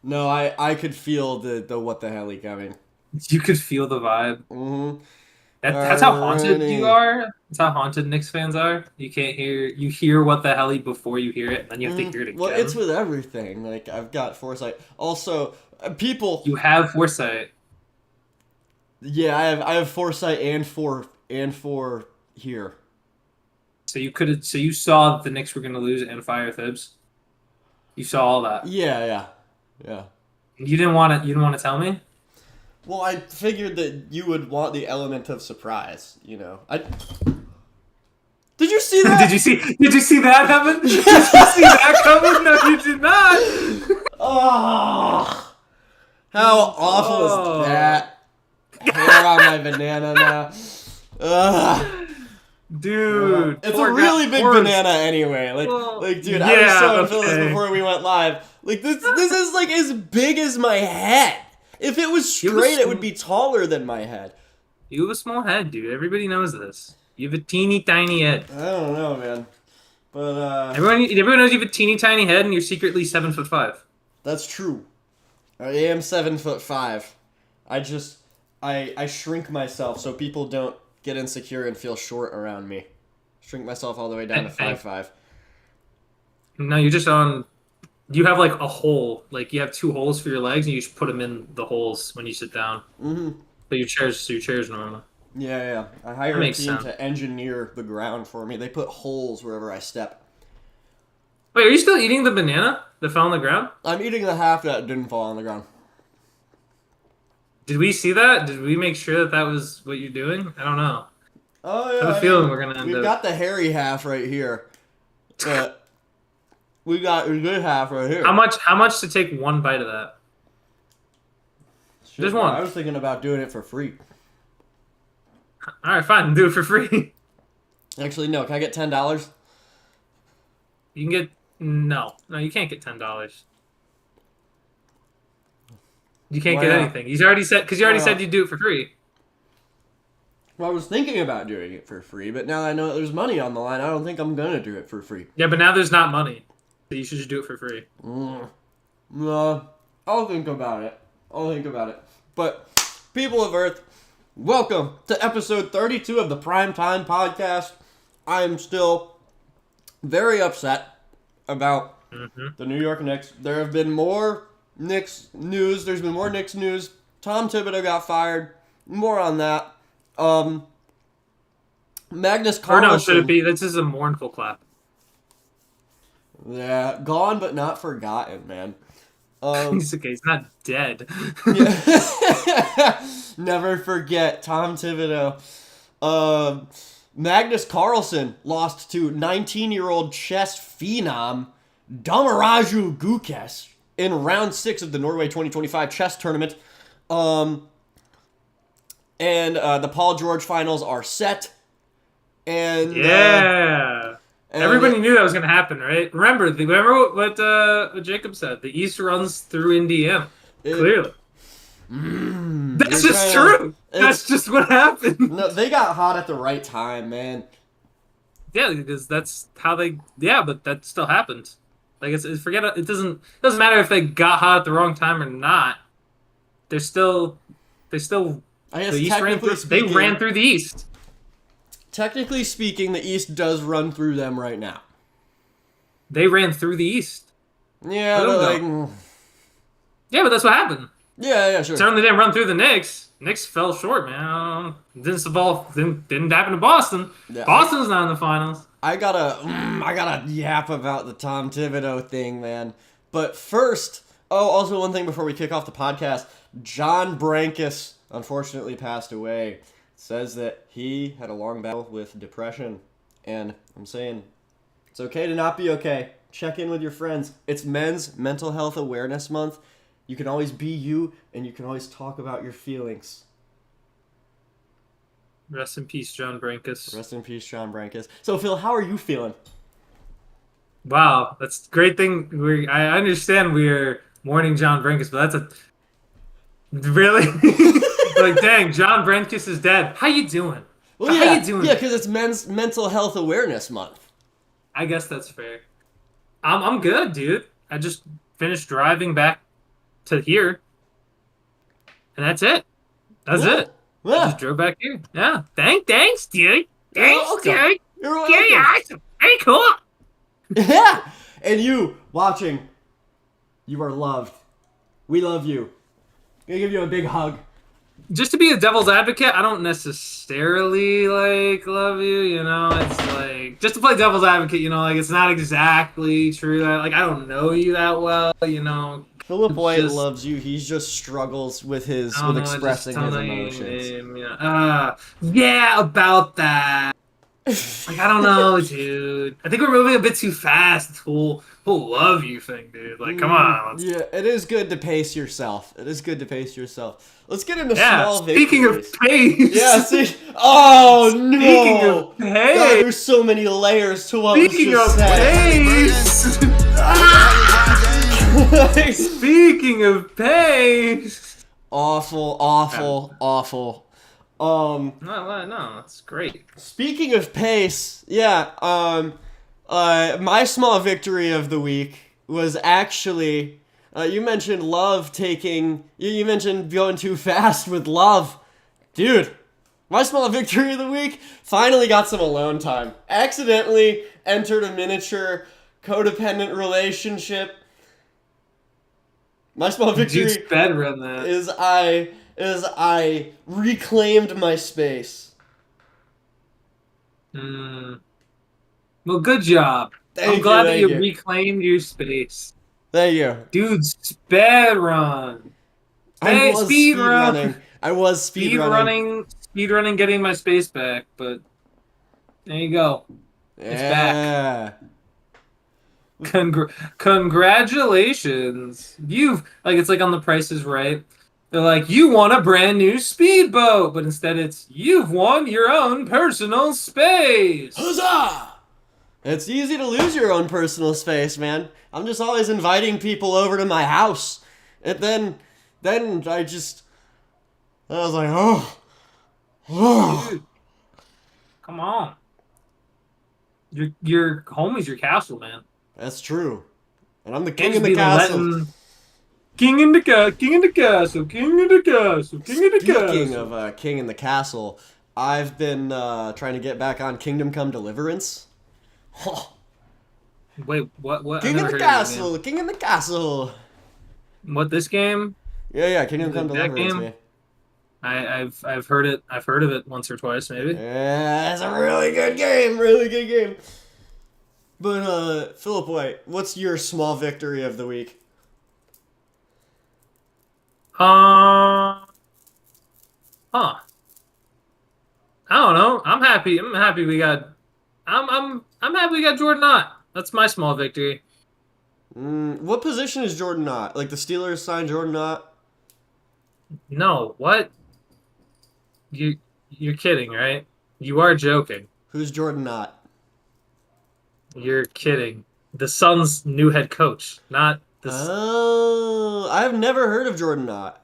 No, I could feel the what the hell coming. You could feel the vibe. Mm-hmm. That's how haunted you Alrighty. are. That's how haunted Knicks fans are. You can't hear. You hear what the hell before you hear it, and then you have to hear it Well, it's again. with everything. Like I've got foresight. Also, people. You have foresight. Yeah, I have foresight and for here. So you could. So you saw that the Knicks were going to lose and fire Thibs. You saw all that. Yeah, yeah, yeah. You didn't want to. You didn't want to tell me. Well, I figured that you would want the element of surprise. I. Did you see Did that? you see? Did you see that happen? Did you see that coming? No, you did not. Oh, how awful is Oh, that? Hair on my banana now. Ugh. dude, It's a poor guy. really big Poor. banana anyway. Well, Dude, I was yeah. showing Phil this Okay. before we went live. Like, this is like as big as my head. If it was You have a straight, it would be taller than my head. You have a small head, dude. Everybody knows this. You have a teeny tiny head. I don't know, man. But Everyone knows you have a teeny tiny head, and you're secretly 7'5". that's true. I am 7'5". I shrink myself so people don't get insecure and feel short around me. Shrink myself all the way down to 5'5". No, you're just on. You have like a hole. Like you have two holes for your legs, and you just put them in the holes when you sit down. Mm-hmm. But your chair's normal. Yeah, yeah. I That hire a makes team sense. to engineer the ground for me. They put holes wherever I step. Wait, are you still eating the banana that fell on the ground? I'm eating the half that didn't fall on the ground. Did we see that? Did we make sure that that was what you're doing? I don't know. Oh I yeah, have a I feeling mean, we're gonna end we've up. got the hairy half right here, but we got the good half right here. How much? How much to take one bite of that? Shit, Just bro, one. I was thinking about doing it for free. All right, fine. Do it for free. Actually, no. Can I get $10? You can get no. You can't get $10. You can't Why get not? anything. He's already said because you Why already said not? you'd do it for free. Well, I was thinking about doing it for free, but now that I know that there's money on the line, I don't think I'm gonna do it for free. Yeah, but now there's not money, so you should just do it for free. No, I'll think about it. I'll think about it. But people of Earth, welcome to episode 32 of the Primetime Podcast. I am still very upset about the New York Knicks. There have been more Knicks news. There's been more Knicks news. Tom Thibodeau got fired. More on that. Magnus Or no, should it Carlsen. be? This is a mournful clap. Yeah, gone but not forgotten, man. He's okay. He's not dead. Yeah. Never forget Tom Thibodeau. Magnus Carlsen lost to 19-year-old chess phenom Damaraju Gukes in round 6 of the Norway 2025 chess tournament. And the Paul George finals are set. And Yeah. and Everybody knew that was gonna happen, right? Remember what Jacob said. The East runs through Indiana. Clearly, that's you're just kinda- true. That's just what happened. No, they got hot at the right time, man. Yeah, because that's how they. Yeah, but that still happened. Like forget it. Doesn't matter if they got hot at the wrong time or not. They're still. I guess The East ran technically through. speaking, They ran through the East. technically speaking, the East does run through them right now. They ran through the East. Yeah, Let but 'em like, Yeah, but that's what happened. yeah, sure. Certainly didn't run through the Knicks. Knicks fell short, man. Didn't happen to Boston. Yeah, Boston's not in the finals. I gotta yap about the Tom Thibodeau thing, man. But first, also one thing before we kick off the podcast, John Brankus unfortunately passed away. Says that he had a long battle with depression, and I'm saying it's okay to not be okay. Check in with your friends. It's Men's Mental Health Awareness Month. You can always be you, and you can always talk about your feelings. Rest in peace, John Brankus. Rest in peace, John Brankus. So, Phil, how are you feeling? Wow, that's a great thing. I understand we're mourning John Brankus, but that's a really like, dang, John Brankus is dead. How you doing? Well, How yeah, you doing? yeah, because it's Men's Mental Health Awareness Month. I guess that's fair. I'm good, dude. I just finished driving back to here, and that's it. That's it. Cool. I Yeah. just drove back here. Yeah. Thanks, dude. You're Thanks, welcome. dude. You're You're welcome. awesome. Very cool. Yeah. And you watching, you are loved. We love you. I'm gonna give you a big hug. Just to be a devil's advocate, I don't necessarily like love you. You know, it's like just to play devil's advocate. You know, like it's not exactly true that like I don't know you that well. You know, Philip White just- loves you. He just struggles with I don't know, expressing just his telling emotions. him, you know, yeah, about that. Like I don't know, dude. I think we're moving a bit too fast. This whole love you thing, dude. Like, come on. Yeah, it is good to pace yourself. It is good to pace yourself. Let's get into Yeah. small Speaking victories. of pace. Yeah, see? Oh, no! Speaking of pace. God, there's so many layers to what Speaking was of just said. pace. Speaking of pace. Awful. No, it's great. Speaking of pace, yeah, my small victory of the week was actually, you mentioned Love you mentioned going too fast with Love. Dude, my small victory of the week, finally got some alone time. Accidentally entered a miniature codependent relationship. My small victory Dude's bedrun that. is I reclaimed my space. Well, good job. Thank I'm you, glad that thank you you. reclaimed your space. Thank you. Dude, sped run. I was speed run. speedrunning. I was speedrunning. Speed running, getting my space back, but there you go. It's back. Congratulations. It's like on The Price is Right. They're like, you won a brand new speedboat, but instead it's, you've won your own personal space. Huzzah! It's easy to lose your own personal space, man. I'm just always inviting people over to my house. And then I was like, oh. Dude, come on. Your home is your castle, man. That's true. And I'm the Can't king of just the be castle. King in the castle, king in the castle, king in the castle, king in the Speaking castle. of king in the castle, I've been trying to get back on Kingdom Come Deliverance. Wait, what? King in the castle, king in the castle. What, this game? Yeah, Kingdom Come That Deliverance, game? man. I've heard it. I've heard of it once or twice, maybe. Yeah, it's a really good game. But Philip White, what's your small victory of the week? Huh. I don't know. I'm happy. I'm happy we got Jordan Ott. That's my small victory. What position is Jordan Ott? Like the Steelers signed Jordan Ott? No, what? You're kidding, right? You are joking. Who's Jordan Ott? You're kidding. The Suns' new head coach, not the. Oh, I've never heard of Jordan Ott.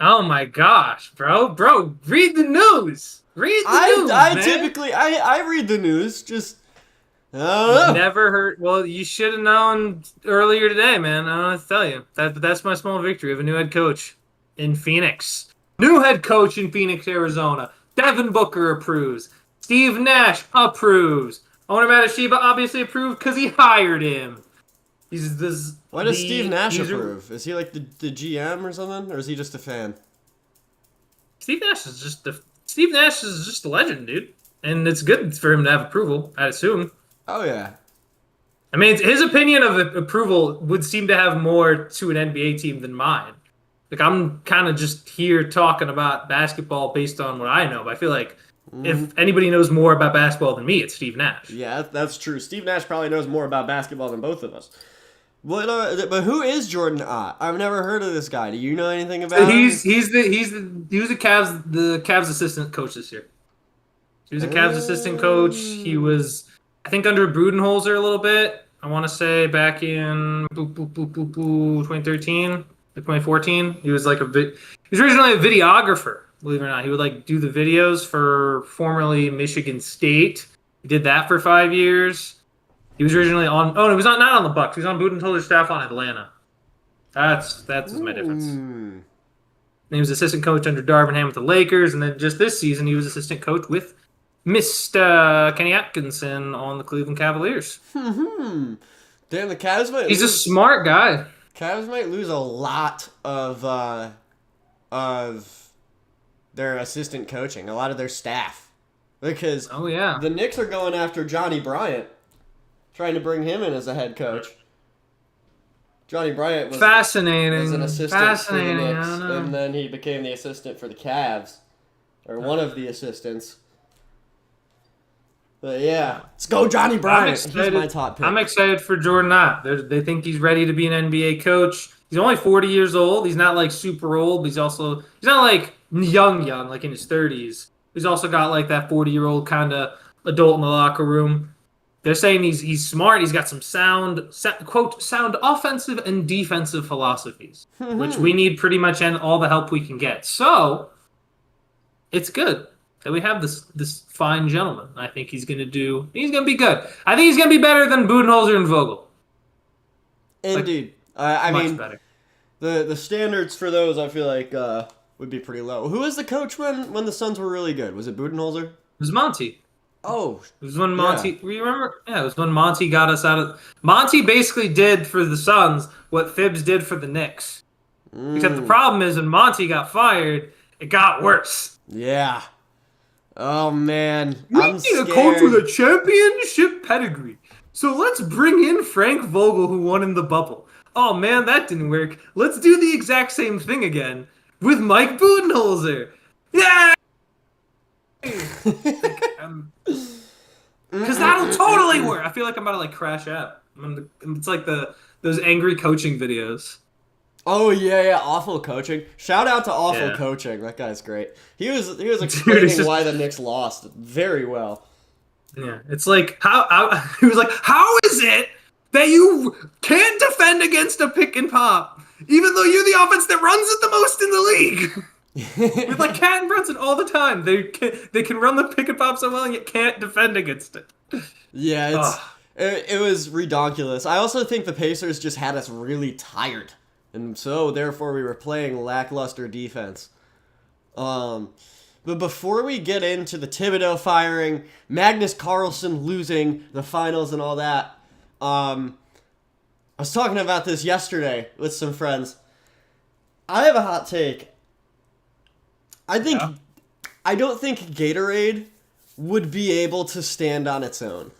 Oh my gosh, bro! Read the news. Read the news, I man. typically I read the news. Just I don't know. Never heard. Well, you should have known earlier today, man. I don't know what to tell you. That's my small victory of a new head coach in Phoenix. New head coach in Phoenix, Arizona. Devin Booker approves. Steve Nash approves. Owner Matasheba obviously approved because he hired him. Why does Steve Nash approve? Is he like the GM or something, or is he just a fan? Steve Nash is just a legend, dude, and it's good for him to have approval, I'd assume. Oh yeah. I mean, his opinion of approval would seem to have more to an NBA team than mine. Like, I'm kind of just here talking about basketball based on what I know, but I feel like if anybody knows more about basketball than me, it's Steve Nash. Yeah, that's true. Steve Nash probably knows more about basketball than both of us. But who is Jordan Ott? I've never heard of this guy. Do you know anything about him? He was the Cavs assistant coach this year. He was a Cavs assistant coach. He was, I think, under Budenholzer a little bit. I want to say back in 2013, 2014. He was originally a videographer. Believe it or not, he would do the videos for formerly Michigan State. He did that for 5 years. He was originally on. Oh, no, he was not on the Bucks. He was on Budenholzer's staff on Atlanta. That's my difference. Ooh. He was assistant coach under Darvin Ham with the Lakers, and then just this season he was assistant coach with Mr. Kenny Atkinson on the Cleveland Cavaliers. Damn, the Cavs might He's a lose. smart guy. Cavs might lose a lot of their assistant coaching, a lot of their staff, because Oh yeah. the Knicks are going after Johnny Bryant, trying to bring him in as a head coach. Johnny Bryant was Fascinating. an assistant for the Fascinating. Knicks, I don't know. and then he became the assistant for the Cavs, or one of the assistants. But yeah, let's go Johnny Bryant. He's my top pick. I'm excited for Jordan Knott. They think he's ready to be an NBA coach. He's only 40 years old. He's not like super old, but he's not like young, like in his 30s. He's also got like that 40-year-old kind of adult in the locker room. They're saying he's smart. He's got some sound offensive and defensive philosophies, which we need pretty much and all the help we can get. So it's good that we have this fine gentleman. I think he's gonna be good. I think he's gonna be better than Budenholzer and Vogel. Indeed. I Much mean, better. the standards for those I feel like would be pretty low. Who was the coach when the Suns were really good? Was it Budenholzer? It was Monty. Oh, It was when Monty. You remember? Yeah, it was when Monty got us out of. Monty basically did for the Suns what Thibs did for the Knicks. Except the problem is when Monty got fired, it got worse. yeah. Oh man, We I'm need scared. a coach with a championship pedigree. So let's bring in Frank Vogel, who won in the bubble. Oh man, that didn't work. Let's do the exact same thing again with Mike Budenholzer. Yeah. Because that'll totally work. I feel like I'm about to like crash out. It's like those angry coaching videos. Oh yeah, awful coaching. Shout out to awful Yeah. coaching. That guy's great. He was explaining it's just- why the Knicks lost very well. Yeah, it's like how he was like, how is it that you can't defend against a pick and pop, even though you're the offense that runs it the most in the league? With like Cat and Brunson all the time, they can run the pick and pop so well and yet can't defend against it. Yeah, it was redonkulous. I also think the Pacers just had us really tired, and so therefore we were playing lackluster defense. But before we get into the Thibodeau firing, Magnus Carlsen losing the finals and all that, I was talking about this yesterday with some friends. I have a hot take. I don't think Gatorade would be able to stand on its own.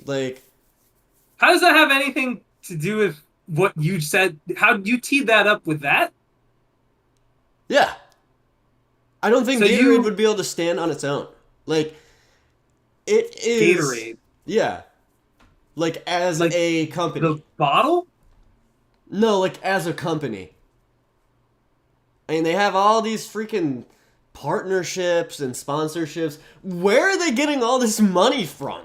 Like, How does that have anything to do with what you said? How you teed that up with that? yeah. I don't think So Gatorade you- would be able to stand on its own. Like, it is... Gatorade. Yeah. Like, as Like, a company. The bottle? No, like, as a company. I mean, they have all these freaking partnerships and sponsorships. Where are they getting all this money from?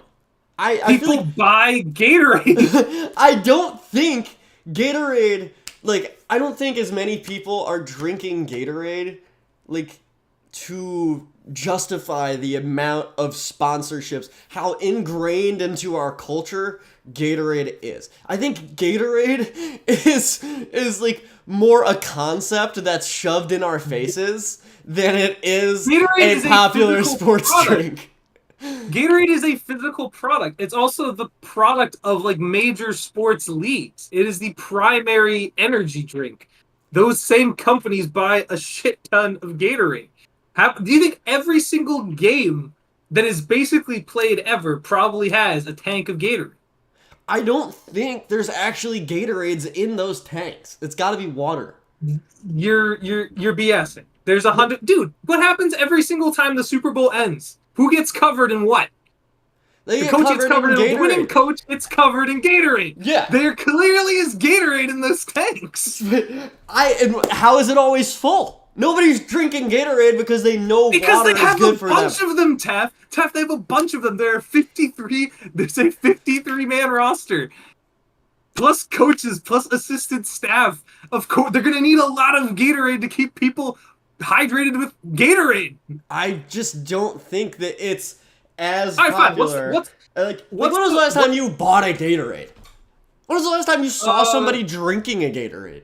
I feel People like... buy Gatorade. I don't think Gatorade... Like, I don't think as many people are drinking Gatorade, like, to justify the amount of sponsorships, how ingrained into our culture Gatorade is. I think Gatorade is like more a concept that's shoved in our faces than it is Gatorade a is a popular physical sports product. drink. Gatorade is a physical product. It's also the product of like major sports leagues. It is the primary energy drink. Those same companies buy a shit ton of Gatorade. Do you think every single game that is basically played ever probably has a tank of Gatorade? I don't think there's actually Gatorades in those tanks. It's got to be water. You're BSing. There's 100. Dude, what happens every single time the Super Bowl ends? Who gets covered in what? They The get coach gets covered in the winning Gatorade. coach gets covered in Gatorade. Yeah. There clearly is Gatorade in those tanks. And how is it always full? Nobody's drinking Gatorade because they know Because water they is have a good for them. bunch of them, Taff. Taff, they have a bunch of them. There are 53. There's a 53-man roster. Plus coaches, plus assistant staff. Of course, they're going to need a lot of Gatorade to keep people hydrated with Gatorade. I just don't think that it's as All right, fine. popular. What's When was the last time you bought a Gatorade? When was the last time you saw somebody drinking a Gatorade?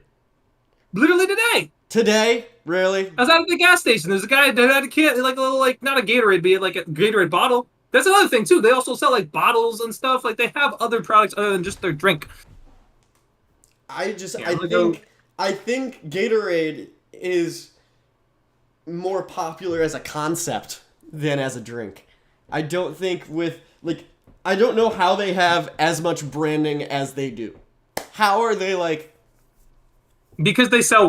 Literally today. Today? Really? I was out at the gas station. There's a guy that had a can, like a little, like, not a Gatorade, but like a Gatorade bottle. That's another thing too. They also sell like bottles and stuff. Like they have other products other than just their drink. I think Gatorade is more popular as a concept than as a drink. I don't think I don't know how they have as much branding as they do. How are they like? Because they sell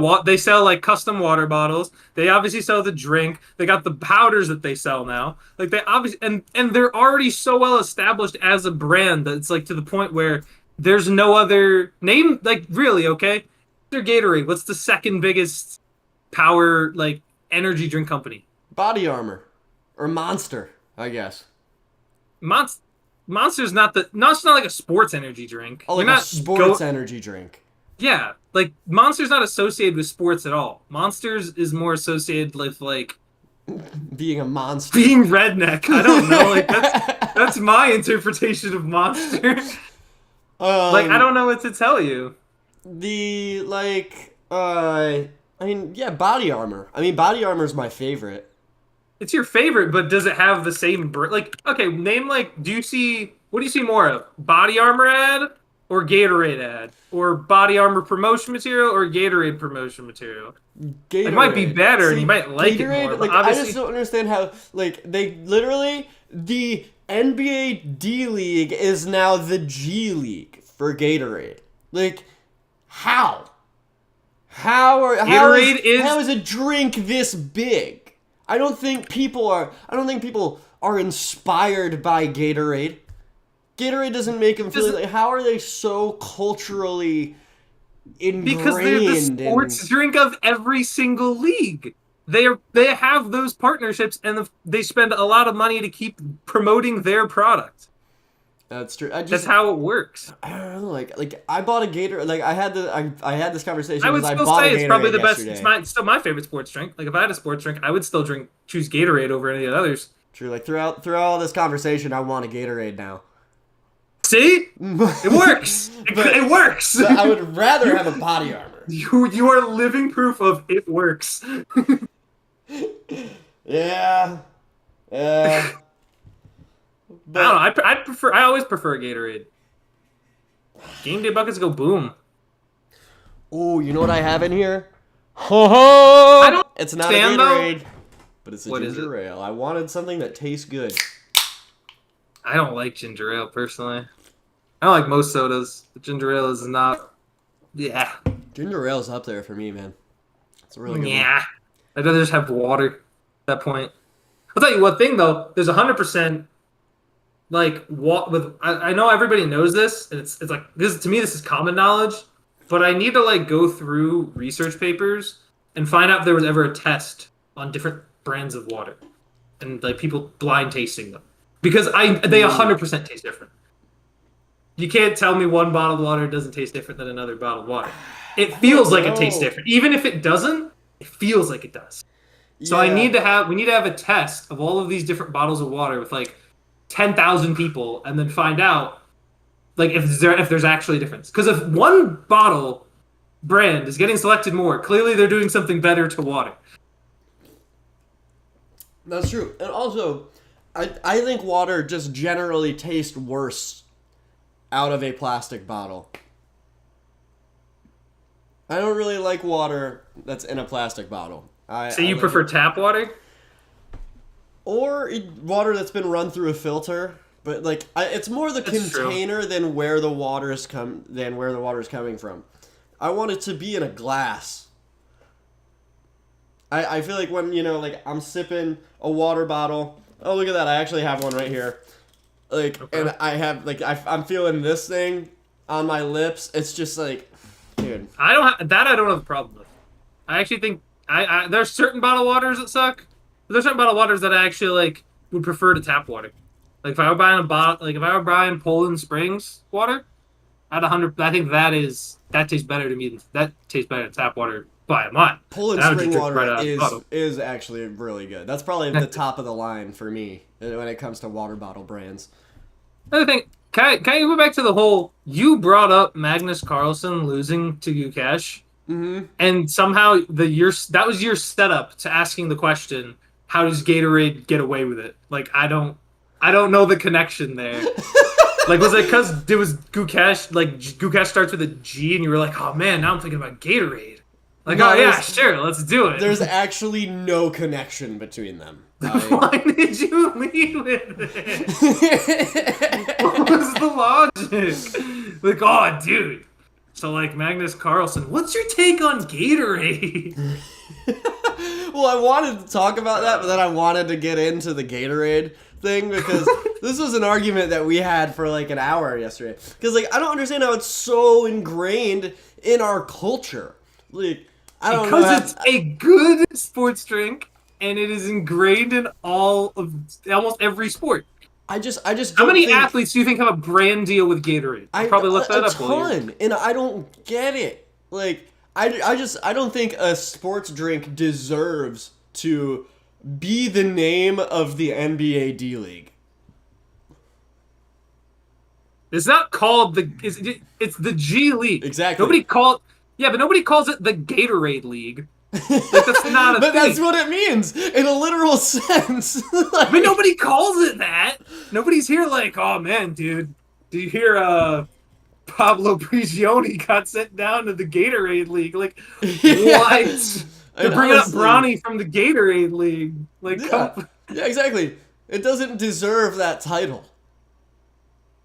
like custom water bottles. They obviously sell the drink. They got the powders that they sell now. Like they obviously and they're already so well established as a brand that it's like to the point where there's no other name. Like really, okay, after Gatorade, what's the second biggest power like energy drink company? Body Armor or Monster, I guess. Monster's not like a sports energy drink. Oh, like a sports energy drink. Yeah, like Monster's not associated with sports at all. Monsters is more associated with like being a monster, being redneck. I don't know. Like that's my interpretation of Monster. Like I don't know what to tell you. Body Armor. I mean, Body Armor is my favorite. It's your favorite, but does it have the same like? Okay, name like. What do you see more of? Body Armor ad or Gatorade ad, or Body Armor promotion material or Gatorade promotion material? Gatorade. It might be better, and you might like Gatorade, it more. Like I just don't understand how they literally the NBA D League is now the G League for Gatorade. Like how? How is a drink this big? I don't think people are inspired by Gatorade. Gatorade doesn't make them feel like. How are they so culturally ingrained? Because they're the sports drink of every single league. They have those partnerships and they spend a lot of money to keep promoting their product. That's true. That's how it works. I don't know. Like I bought a Gatorade. Like I had this conversation. I would still say it's probably the best. Yesterday. It's still my favorite sports drink. Like if I had a sports drink, I would still choose Gatorade over any of the others. True. Like throughout all this conversation, I want a Gatorade now. See, it works. It works. But I would rather have a Body Armor. You are living proof of it works. Yeah. But, I don't know. I always prefer Gatorade. Game day buckets go boom. Oh, you know what I have in here? I don't. It's not a Gatorade, but it's a ginger ale. I wanted something that tastes good. I don't like ginger ale personally. I don't like most sodas. But ginger ale is not. Yeah. Ginger ale's up there for me, man. It's a really good one. I'd rather just have water at that point. I'll tell you one thing though. There's 100%. Like what with I know everybody knows this, and it's like this to me this is common knowledge, but I need to like go through research papers and find out if there was ever a test on different brands of water and like people blind tasting them because they 100% taste different. You can't tell me one bottled water doesn't taste different than another bottled water. It feels like it tastes different, even if it doesn't. It feels like it does. So we need to have a test of all of these different bottles of water with like 10,000 people and then find out like if there's actually a difference. Because if one bottle brand is getting selected more, clearly they're doing something better to water. That's true. And also, I think water just generally tastes worse out of a plastic bottle. I don't really like water that's in a plastic bottle. So you prefer tap water? Or water that's been run through a filter, but like it's more the container than where the water is coming from. I want it to be in a glass. I feel like when like I'm sipping a water bottle. Oh, look at that! I actually have one right here. And I have I'm feeling this thing on my lips. It's just like, dude. I don't have a problem with. I actually think there's certain bottled waters that suck. There's certain bottled waters that I actually would prefer to tap water. Like if I were buying Poland Springs water, I think that tastes better to me than tap water by a mile. Poland Spring water is actually really good. That's probably the top of the line for me when it comes to water bottle brands. Another thing, can I go back to the whole? You brought up Magnus Carlsen losing to Gukesh, Mm-hmm. and somehow that was your setup to asking the question, how does Gatorade get away with it? Like I don't know the connection there. Like was it because it was Gukesh? Like Gukesh starts with a G, and you were like, oh man, now I'm thinking about Gatorade. Like No, oh yeah, sure, let's do it. There's actually no connection between them. Why did you lead with it? What was the logic? Like, oh, dude. So, like, Magnus Carlsen, what's your take on Gatorade? Well, I wanted to talk about that, but then I wanted to get into the Gatorade thing because this was an argument that we had for like an hour yesterday. Because, like, I don't understand how it's so ingrained in our culture. Like, I don't know. Because it's a good sports drink, and it is ingrained in almost every sport. I just don't How many think, athletes do you think have a brand deal with Gatorade? I'll probably look that a up for you. ton, and I don't get it. Like, I don't think a sports drink deserves to be the name of the NBA D League. It's not called it's the G League. Exactly. But nobody calls it the Gatorade League. Like, that's not a But thing. that's what it means in a literal sense. Like, But nobody calls it that. Nobody's here like, oh man, dude, do you hear Pablo Prigioni got sent down to the Gatorade League? Like, yeah. what? They're And bringing up honestly, Bronny from the Gatorade League. Like, yeah, yeah, exactly. It doesn't deserve that title.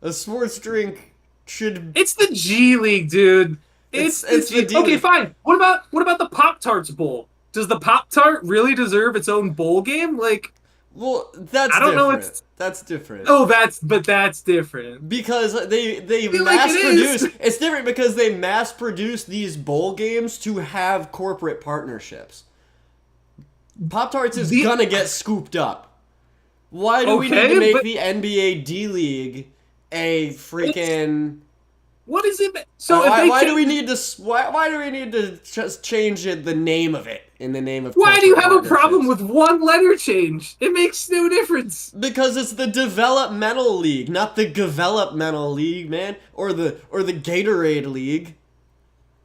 A sports drink should. it's the G League, dude. It's the D okay, League. fine. What about the Pop Tarts Bowl? Does the Pop Tart really deserve its own bowl game? Like, Well, that's I don't different. know. It's That's different. oh, that's different. Because they feel like mass it produce. is. It's different because they mass produce these bowl games to have corporate partnerships. Pop Tarts is gonna get scooped up. Why do we need to make the NBA D League a freaking? What is it? So why do we need to? Why do we need to just change the name of it in the name of? Why do you have a corporate problem partnerships? with one letter change? It makes no difference. Because it's the developmental league, not the developmental league, man, or the Gatorade League.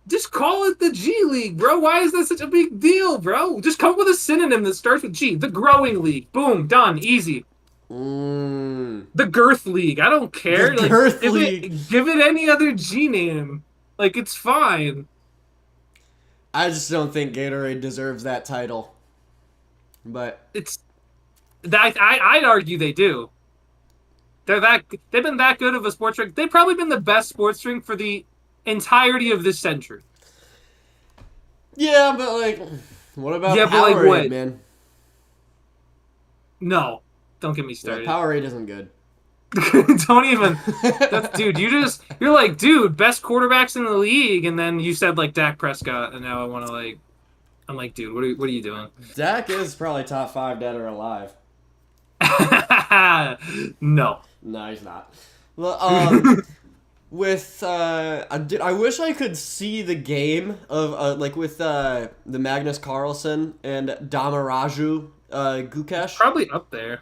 Just call it the G League, bro. Why is that such a big deal, bro? Just come up with a synonym that starts with G. The Growing League. Boom, done, easy. The Girth League. I don't care. The Like, Girth League. Give it any other G name. Like, it's fine. I just don't think Gatorade deserves that title. But It's that I'd argue they do. They've been that good of a sports drink. They've probably been the best sports drink for the entirety of this century. yeah, but like, what about Yeah, but like Powerade, what? man? No, don't get me Yeah, started. Powerade isn't good. Don't even. Dude, you're like, dude, best quarterbacks in the league, and then you said like Dak Prescott, and now I want to like, I'm like, dude, what are you doing? Dak is probably top 5 dead or alive. No. No, he's not. Well, I wish I could see the game of like with the Magnus Carlsen and Damaraju Gukesh. Probably up there.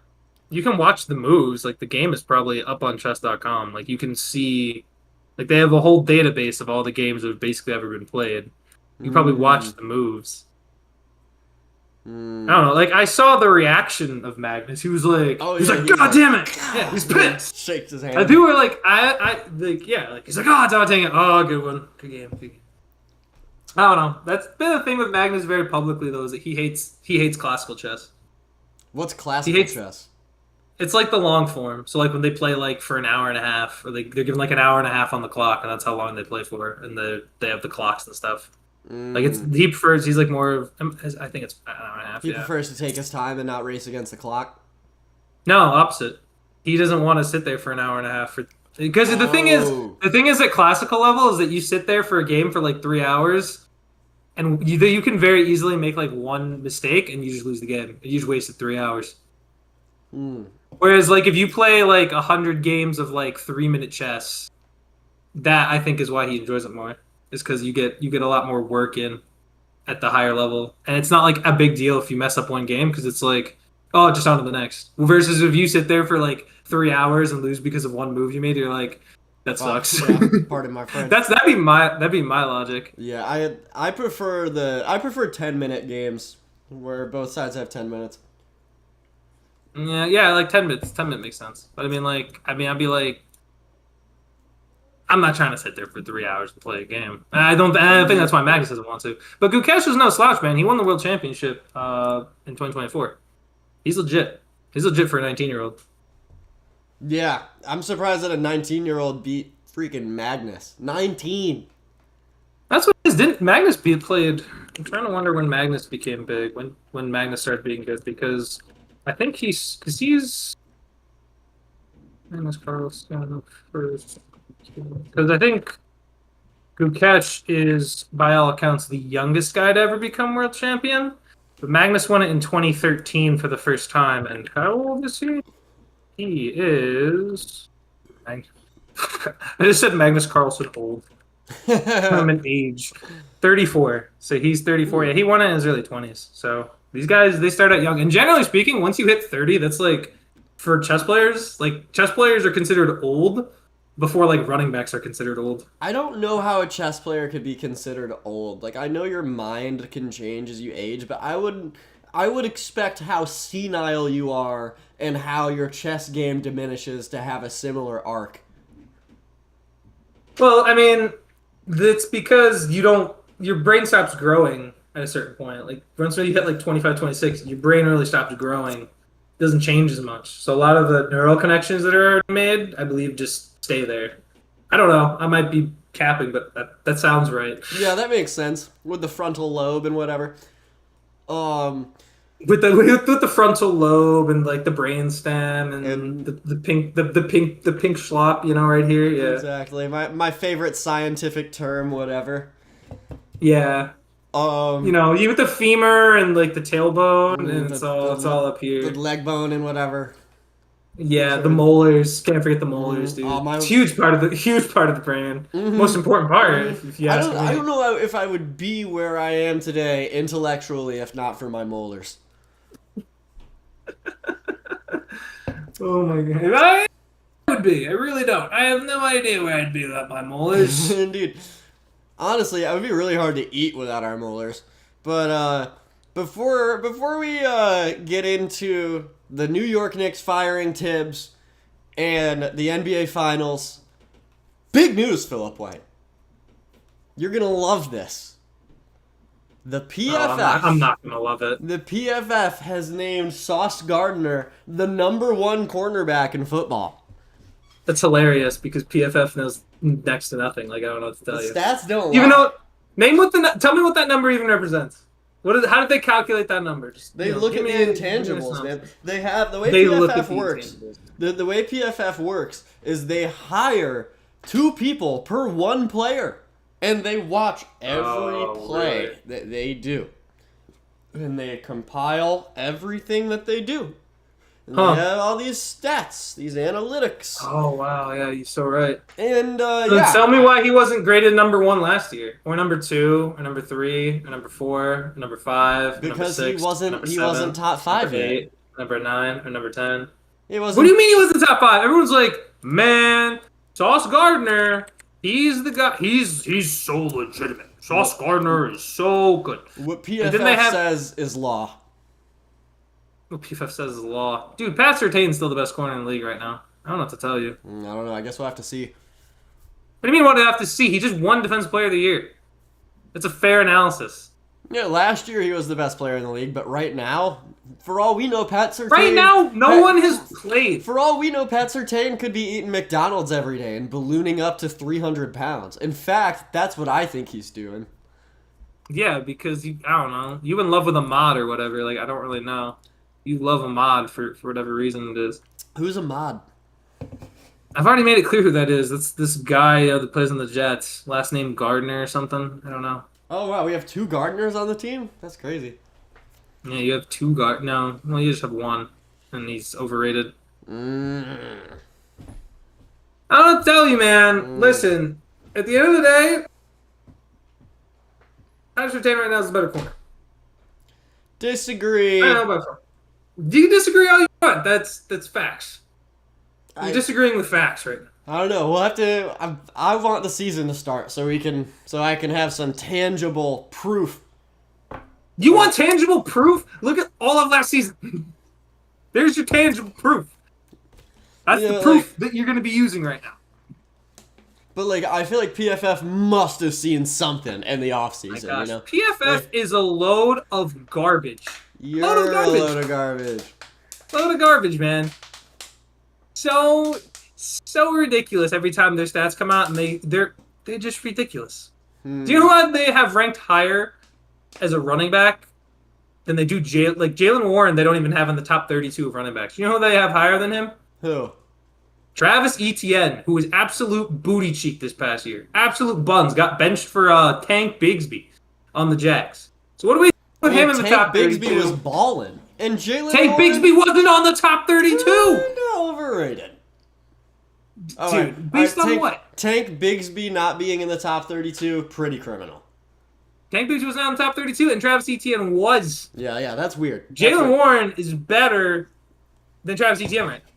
You can watch the moves. Like, the game is probably up on chess.com. Like, you can see, like, they have a whole database of all the games that have basically ever been played. You can probably watch the moves. I don't know. Like, I saw the reaction of Magnus. He was like, God damn it! Yeah, he's pissed. Shakes his hand. And people were like, he's like, oh, dang it. Oh, good one. Good game. I don't know. That's been the thing with Magnus very publicly, though, is that he hates classical chess. What's classical chess? It's like the long form. So like when they play like for an hour and a half, or they're given like an hour and a half on the clock, and that's how long they play for, and they have the clocks and stuff. Like he's like more of, I think it's an hour and a half. He prefers to take his time and not race against the clock. No, opposite. He doesn't want to sit there for an hour and a half because the thing is at classical level is that you sit there for a game for like 3 hours, and you can very easily make like one mistake and you just lose the game. You just wasted 3 hours. Whereas, like, if you play, like, 100 games of, like, 3-minute chess, that, I think, is why he enjoys it more. Is because you get a lot more work in at the higher level. And it's not, like, a big deal if you mess up one game, because it's, like, Oh, just on to the next. Versus if you sit there for like 3 hours and lose because of one move you made, you're like, that Fuck sucks. yeah, pardon my French. That'd be my logic. Yeah, I prefer 10-minute games where both sides have 10 minutes. Yeah, like 10 minutes. 10 minute makes sense. But I'd be like, I'm not trying to sit there for 3 hours to play a game. I don't think that's why Magnus doesn't want to. But Gukesh was no slouch, man. He won the world championship in 2024. He's legit. He's legit for a 19-year-old. Yeah, I'm surprised that a 19-year-old beat freaking Magnus. 19. That's what it is. Didn't Magnus be played? I'm trying to wonder when Magnus became big. When Magnus started being good, because I think he's Magnus Carlsen first. Because I think Gukesh is, by all accounts, the youngest guy to ever become world champion. But Magnus won it in 2013 for the first time. And how old is he? He is. I just said Magnus Carlsen old. I'm an age. 34. So he's 34. Yeah, he won it in his early 20s. So these guys, they start out young. And generally speaking, once you hit 30, that's like, for chess players, like, chess players are considered old before, like, running backs are considered old. I don't know how a chess player could be considered old. Like, I know your mind can change as you age, but I would expect how senile you are and how your chess game diminishes to have a similar arc. Well, I mean, it's because your brain stops growing at a certain point. Like, once you hit, like, 25, 26, your brain really stops growing. It doesn't change as much. So a lot of the neural connections that are made, I believe, just stay there. I don't know. I might be capping, but that sounds right. Yeah, that makes sense. With the frontal lobe and whatever. With the frontal lobe and like the brainstem and the pink schlop, right here. Yeah. Exactly. My favorite scientific term, whatever. Yeah. You with the femur and like the tailbone, and it's all up here. The leg bone and whatever. Yeah, the molars. Can't forget the molars, dude. It's huge part of the brain. Most important part, if you ask me. I don't know if I would be where I am today intellectually if not for my molars. Oh my god. I would be. I really don't. I have no idea where I'd be without my molars. Indeed. Honestly, it would be really hard to eat without our molars. But before we get into the New York Knicks firing Thibs and the NBA Finals, big news, Philip White. You're gonna love this. The PFF. I'm not gonna love it. The PFF has named Sauce Gardner the #1 cornerback in football. That's hilarious because PFF knows next to nothing. Like, I don't know what to tell you. Stats don't even lie. Tell me what that number even represents. How did they calculate that number? They look at the intangibles, man. They have the way PFF works. The way PFF works is they hire 2 people per 1 player, and they watch every play that they do, and they compile everything that they do. And they have all these stats, these analytics. Oh wow, yeah, you're so right. And tell me why he wasn't graded #1 last year, or #2, or #3, or #4, or #5, because #6, he wasn't top 5 yet. #8, #9, or #10. He wasn't. What do you mean he wasn't top 5? Everyone's like, man, Sauce Gardner, he's the guy. He's so legitimate. Sauce Gardner is so good. What PFF says is law. What PFF says is law. Dude, Pat Surtain's still the best corner in the league right now. I don't know what to tell you. I don't know. I guess we'll have to see. What do you mean what do I have to see? He just won Defensive Player of the Year. It's a fair analysis. Yeah, last year he was the best player in the league, but right now, for all we know, Pat Surtain... Right now, no one has played. For all we know, Pat Surtain could be eating McDonald's every day and ballooning up to 300 pounds. In fact, that's what I think he's doing. Yeah, because, I don't know. You in love with a mod or whatever. Like, I don't really know. You love a mod for whatever reason it is. Who's a mod? I've already made it clear who that is. That's this guy that plays on the Jets. Last name Gardner or something. I don't know. Oh, wow. We have 2 Gardners on the team? That's crazy. Yeah, you have 2 No, well, you just have 1. And he's overrated. I don't know what to tell you, man. Listen, at the end of the day, Pat Surtain right now is the better corner. Disagree. I don't know about You can disagree all you want. That's facts. You're I disagreeing with facts right now. I don't know. We'll have to. I want the season to start so I can have some tangible proof. You want tangible proof? Look at all of last season. There's your tangible proof. That's Yeah, the like, proof that you're going to be using right now. but like I feel like PFF must have seen something in the My offseason, gosh, you know. PFF Like, is a load of garbage. Load of you're a garbage. load of garbage. Load of garbage, man. So ridiculous every time their stats come out, and they're just ridiculous. Do you know what they have ranked higher as a running back than they do Jalen Warren? They don't even have in the top 32 of running backs. You know who they have higher than him? Who? Travis Etienne, who was absolute booty cheek this past year. Absolute buns. Got benched for Tank Bigsby on the Jags. So what do we do with him in the top Tank 32? Bigsby was balling, and Jalen Tank Warren, Bigsby wasn't on the top 32. overrated. All Dude, right, based on Tank, what? Tank Bigsby not being in the top 32, pretty criminal. Tank Bigsby was not in the top 32, and Travis Etienne was. Yeah, that's weird. Jalen Warren is better than Travis Etienne right now.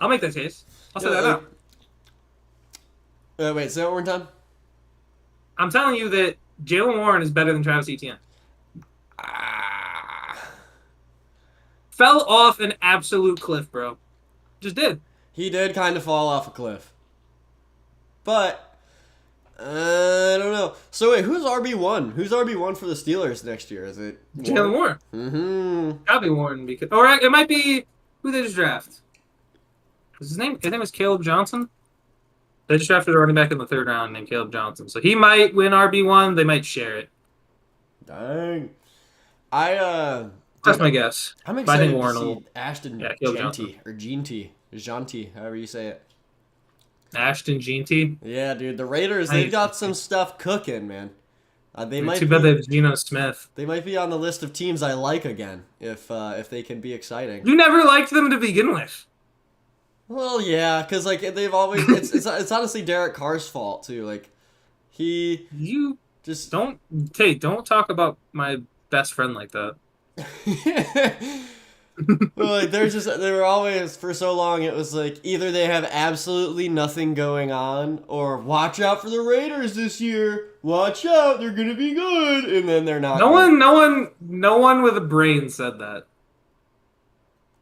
I'll make that case. I'll say that out. Wait, say that one more time. I'm telling you that Jalen Warren is better than Travis Etienne. Fell off an absolute cliff, bro. Just did. He did kind of fall off a cliff. But, I don't know. So wait, who's RB1? Who's RB1 for the Steelers next year? Is it Jalen Warren? Mm-hmm. Gotta be Warren. Or it might be who they just draft. What's his name? His name is Caleb Johnson. They just drafted a running back in the 3rd round named Caleb Johnson. So he might win RB1. They might share it. Dang. That's my guess. I'm excited to Warren see will... Ashton Caleb Genty, Johnson. or Genty, however you say it. Ashton Jeanty. Yeah, dude, the Raiders, they've got some stuff cooking, man. They might Too bad they have Geno Smith. They might be on the list of teams I like again, if they can be exciting. You never liked them to begin with. Well, yeah, because like they've always it's honestly Derek Carr's fault too. Like You just don't talk about my best friend like that. well, like they were always, for so long it was like either they have absolutely nothing going on, or watch out for the Raiders this year. Watch out, they're gonna be good, and then they're not. No one with a brain said that.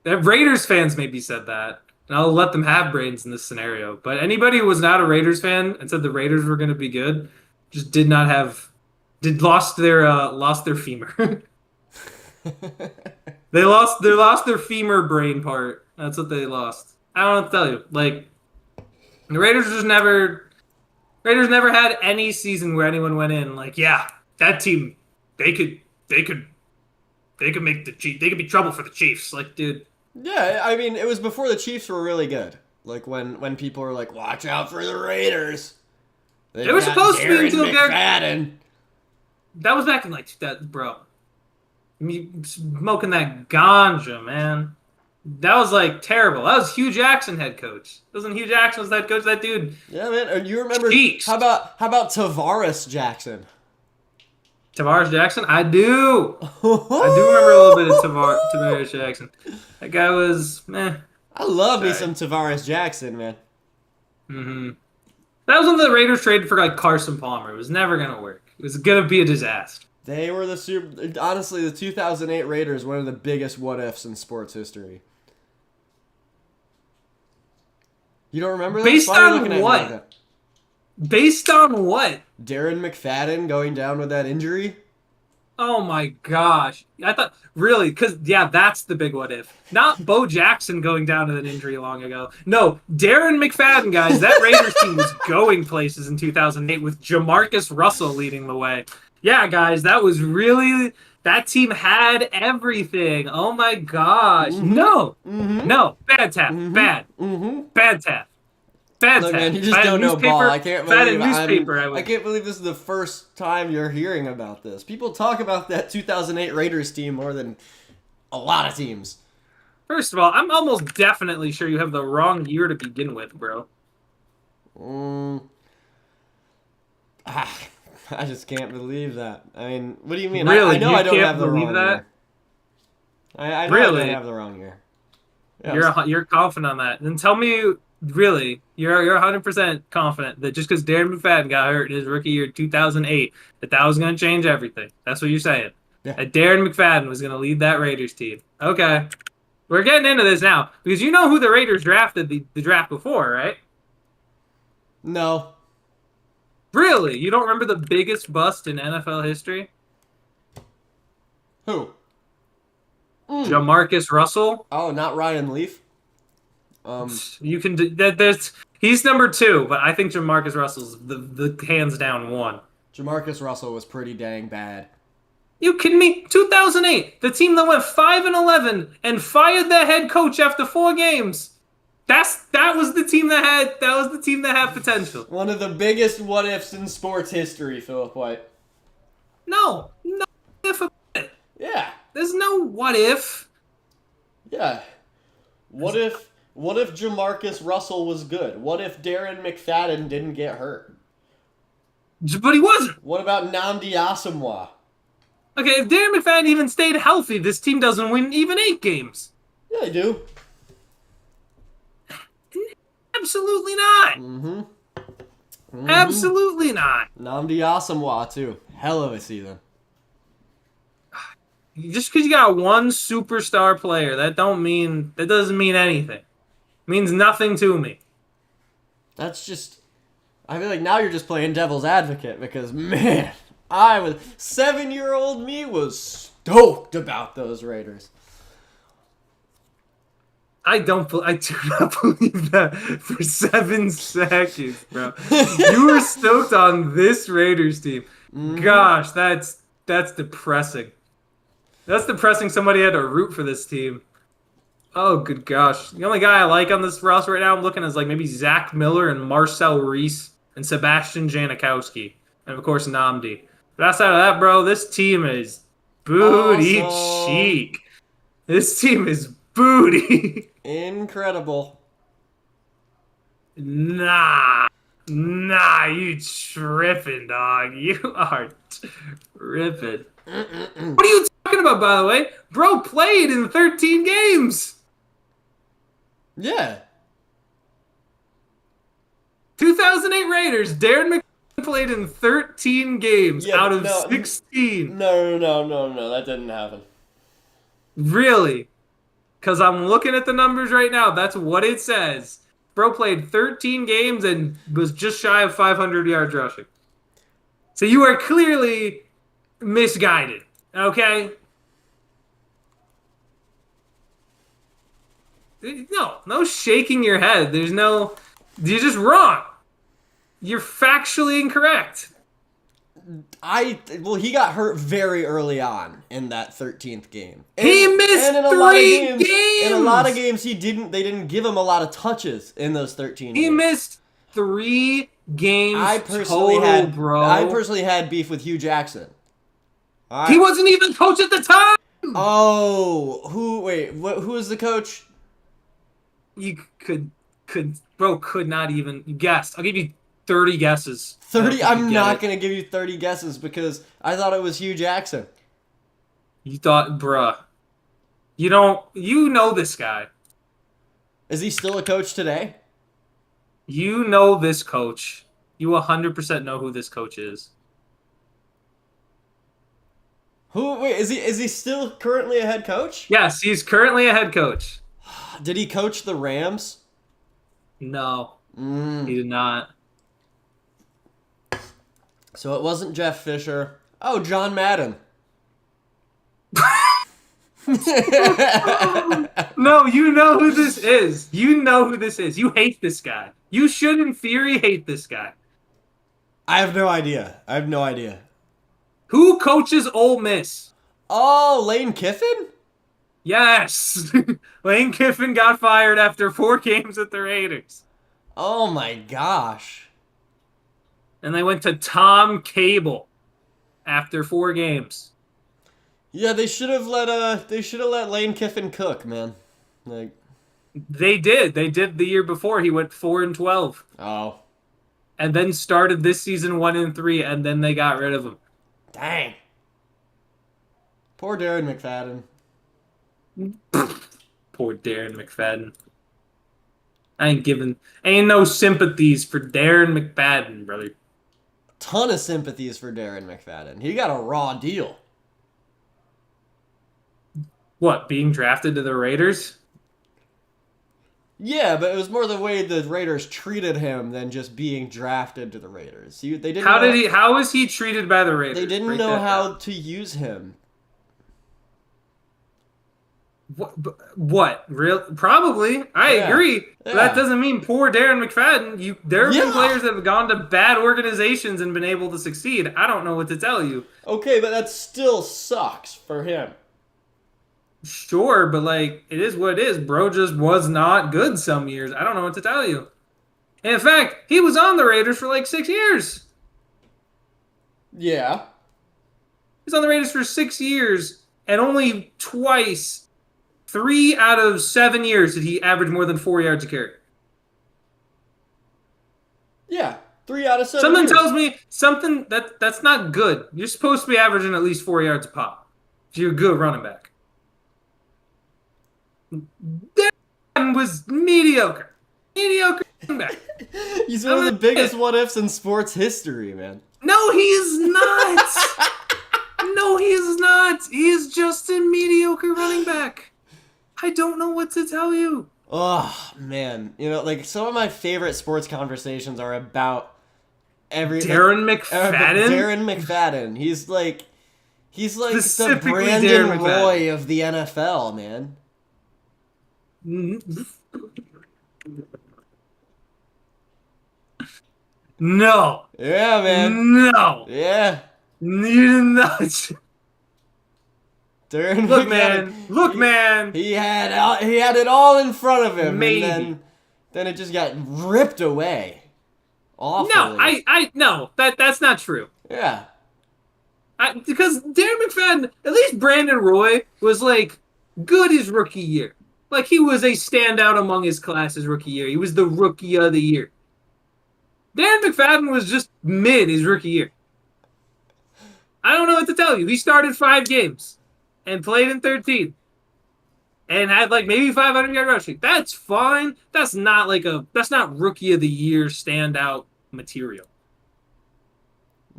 Raiders fans maybe said that, and I'll let them have brains in this scenario. But anybody who was not a Raiders fan and said the Raiders were going to be good just lost their femur. They lost their femur brain part. That's what they lost. I don't know what to tell you. Like, the Raiders never had any season where anyone went in like, yeah, that team, they could make they could be trouble for the Chiefs. Like, dude. Yeah, I mean, it was before the Chiefs were really good. Like when people were like, watch out for the Raiders. They were supposed to be until McFadden. That was back in like that, bro. Smoking that ganja, man. That was like terrible. That was Hugh Jackson head coach. Wasn't Hugh Jackson was head coach? That dude. Yeah, man. And you remember? Jeez. How about Tavares Jackson? Tavares Jackson? I do. I do remember a little bit of Tavares Jackson. That guy was meh. I love me some Tavares Jackson, man. Mm-hmm. That was when the Raiders traded for like Carlsen Palmer. It was never gonna work. It was gonna be a disaster. They were honestly, the 2008 Raiders, one of the biggest what-ifs in sports history. You don't remember that? Based on what? Based on what? Darren McFadden going down with that injury? Oh my gosh. I thought, really, because, yeah, that's the big what if. Not Bo Jackson going down with an injury long ago. No, Darren McFadden, guys. That Raiders team was going places in 2008 with Jamarcus Russell leading the way. Yeah, guys, that team had everything. Oh my gosh. Mm-hmm. No. Mm-hmm. No. Bad tap. Mm-hmm. Bad. Mm-hmm. Bad tap. Bad Look, tap. man, you just don't know ball. I can't believe I can't believe this is the first time you're hearing about this. People talk about that 2008 Raiders team more than a lot of teams. First of all, I'm almost definitely sure you have the wrong year to begin with, bro. I just can't believe that. I mean, what do you mean? Really? I know I don't have the wrong year. I know I didn't Really? have the wrong year. Yeah, it was- You're confident on that. Then tell me, really, you're 100% confident that just because Darren McFadden got hurt in his rookie year 2008, that was going to change everything. That's what you're saying. yeah. That Darren McFadden was going to lead that Raiders team. Okay. We're getting into this now because you know who the Raiders drafted the draft before, right? No. Really? You don't remember the biggest bust in NFL history? Who? Jamarcus Russell. Oh, not Ryan Leaf. You can there's he's number 2, but I think Jamarcus Russell's the hands down one. Jamarcus Russell was pretty dang bad. You kidding me? 2008, the team that went 5-11 and fired their head coach after 4 games. That was the team that had potential. One of the biggest what ifs in sports history, Philip White. No if about it. Yeah. There's no what if. Yeah. What if Jamarcus Russell was good? What if Darren McFadden didn't get hurt? But he wasn't. What about Nnamdi Asomugha? Okay, if Darren McFadden even stayed healthy, this team doesn't win even 8 games. Yeah, they do. Absolutely not. Absolutely not. Nnamdi Asomugha too. Hell of a season. Just because you got one superstar player, that doesn't mean anything. It means nothing to me. That's just... I feel like now you're just playing devil's advocate because, man, 7-year-old me was stoked about those Raiders. I do not believe that for 7 seconds, bro. You were stoked on this Raiders team. Gosh, that's depressing. That's depressing. Somebody had to root for this team. Oh, good gosh. The only guy I like on this roster right now, I'm looking at is like maybe Zach Miller and Marcel Reese and Sebastian Janikowski. And of course, Nnamdi. But outside of that, bro, this team is booty cheek. This team is booty. Incredible. Nah, you tripping, dog. You are tripping. What are you talking about, by the way? Bro played in 13 games. Yeah. 2008 Raiders, Darren McFadden played in 13 games out of 16. No, that didn't happen. Really? Because I'm looking at the numbers right now. That's what it says. Bro played 13 games and was just shy of 500 yards rushing. So you are clearly misguided, okay? No shaking your head. You're just wrong. You're factually incorrect. He got hurt very early on in that 13th game. He missed in 3 games. In a lot of games, they didn't give him a lot of touches in those 13 games. He missed 3 games I personally had beef with Hugh Jackson. He wasn't even coach at the time. Oh, who was the coach? You could not even guess. I'll give you 30 guesses. 30? I'm not going to give you 30 guesses because I thought it was Hugh Jackson. You thought, bruh. You know this guy. Is he still a coach today? You know this coach. You 100% know who this coach is. Is he still currently a head coach? Yes, he's currently a head coach. Did he coach the Rams? No. He did not. So it wasn't Jeff Fisher. Oh, John Madden. No, you know who this is. You know who this is. You hate this guy. You should, in theory, hate this guy. I have no idea. Who coaches Ole Miss? Oh, Lane Kiffin? Yes. Lane Kiffin got fired after 4 games with the Raiders. Oh my gosh. And they went to Tom Cable after 4 games. Yeah, they should have let Lane Kiffin cook, man. Like they did. They did the year before. He went 4-12. Oh. And then started this season 1-3, and then they got rid of him. Dang. Poor Darren McFadden. Poor Darren McFadden. Ain't no sympathies for Darren McFadden, brother. Ton of sympathies for Darren McFadden. He got a raw deal. What, being drafted to the Raiders? Yeah, but it was more the way the Raiders treated him than just being drafted to the Raiders. They didn't. How was he treated by the Raiders? They didn't know how to use him. What? Real? Probably. I agree. Yeah. But that doesn't mean poor Darren McFadden. There have been players that have gone to bad organizations and been able to succeed. I don't know what to tell you. Okay, but that still sucks for him. Sure, but like, it is what it is. Bro just was not good some years. I don't know what to tell you. And in fact, he was on the Raiders for like 6 years. Yeah. He was on the Raiders for 6 years, and only twice, 3 out of 7 years, did he average more than 4 yards a carry. Yeah, 3 out of 7 Something years. tells me that's not good. You're supposed to be averaging at least 4 yards a pop if you're a good running back. Darren was mediocre. Mediocre running back. He's one of the biggest what-ifs in sports history, man. No, he is not. No, he is not. He is just a mediocre running back. I don't know what to tell you. Oh, man. You know, like, some of my favorite sports conversations are about Darren McFadden? Darren McFadden. He's like the Specifically Brandon Darren Roy of the NFL, man. No. Yeah, man. No. Yeah. You did not. Darren Look, McFadden, man. Look, man. He had it all in front of him. Maybe. And then it just got ripped away. Awfully. No, no. That's not true. Yeah. Because Darren McFadden, at least Brandon Roy was like good his rookie year. Like, he was a standout among his class his rookie year. He was the rookie of the year. Darren McFadden was just mid his rookie year. I don't know what to tell you. He started 5 games and played in 13 and had like maybe 500-yard rushing. That's fine. That's not rookie of the year standout material.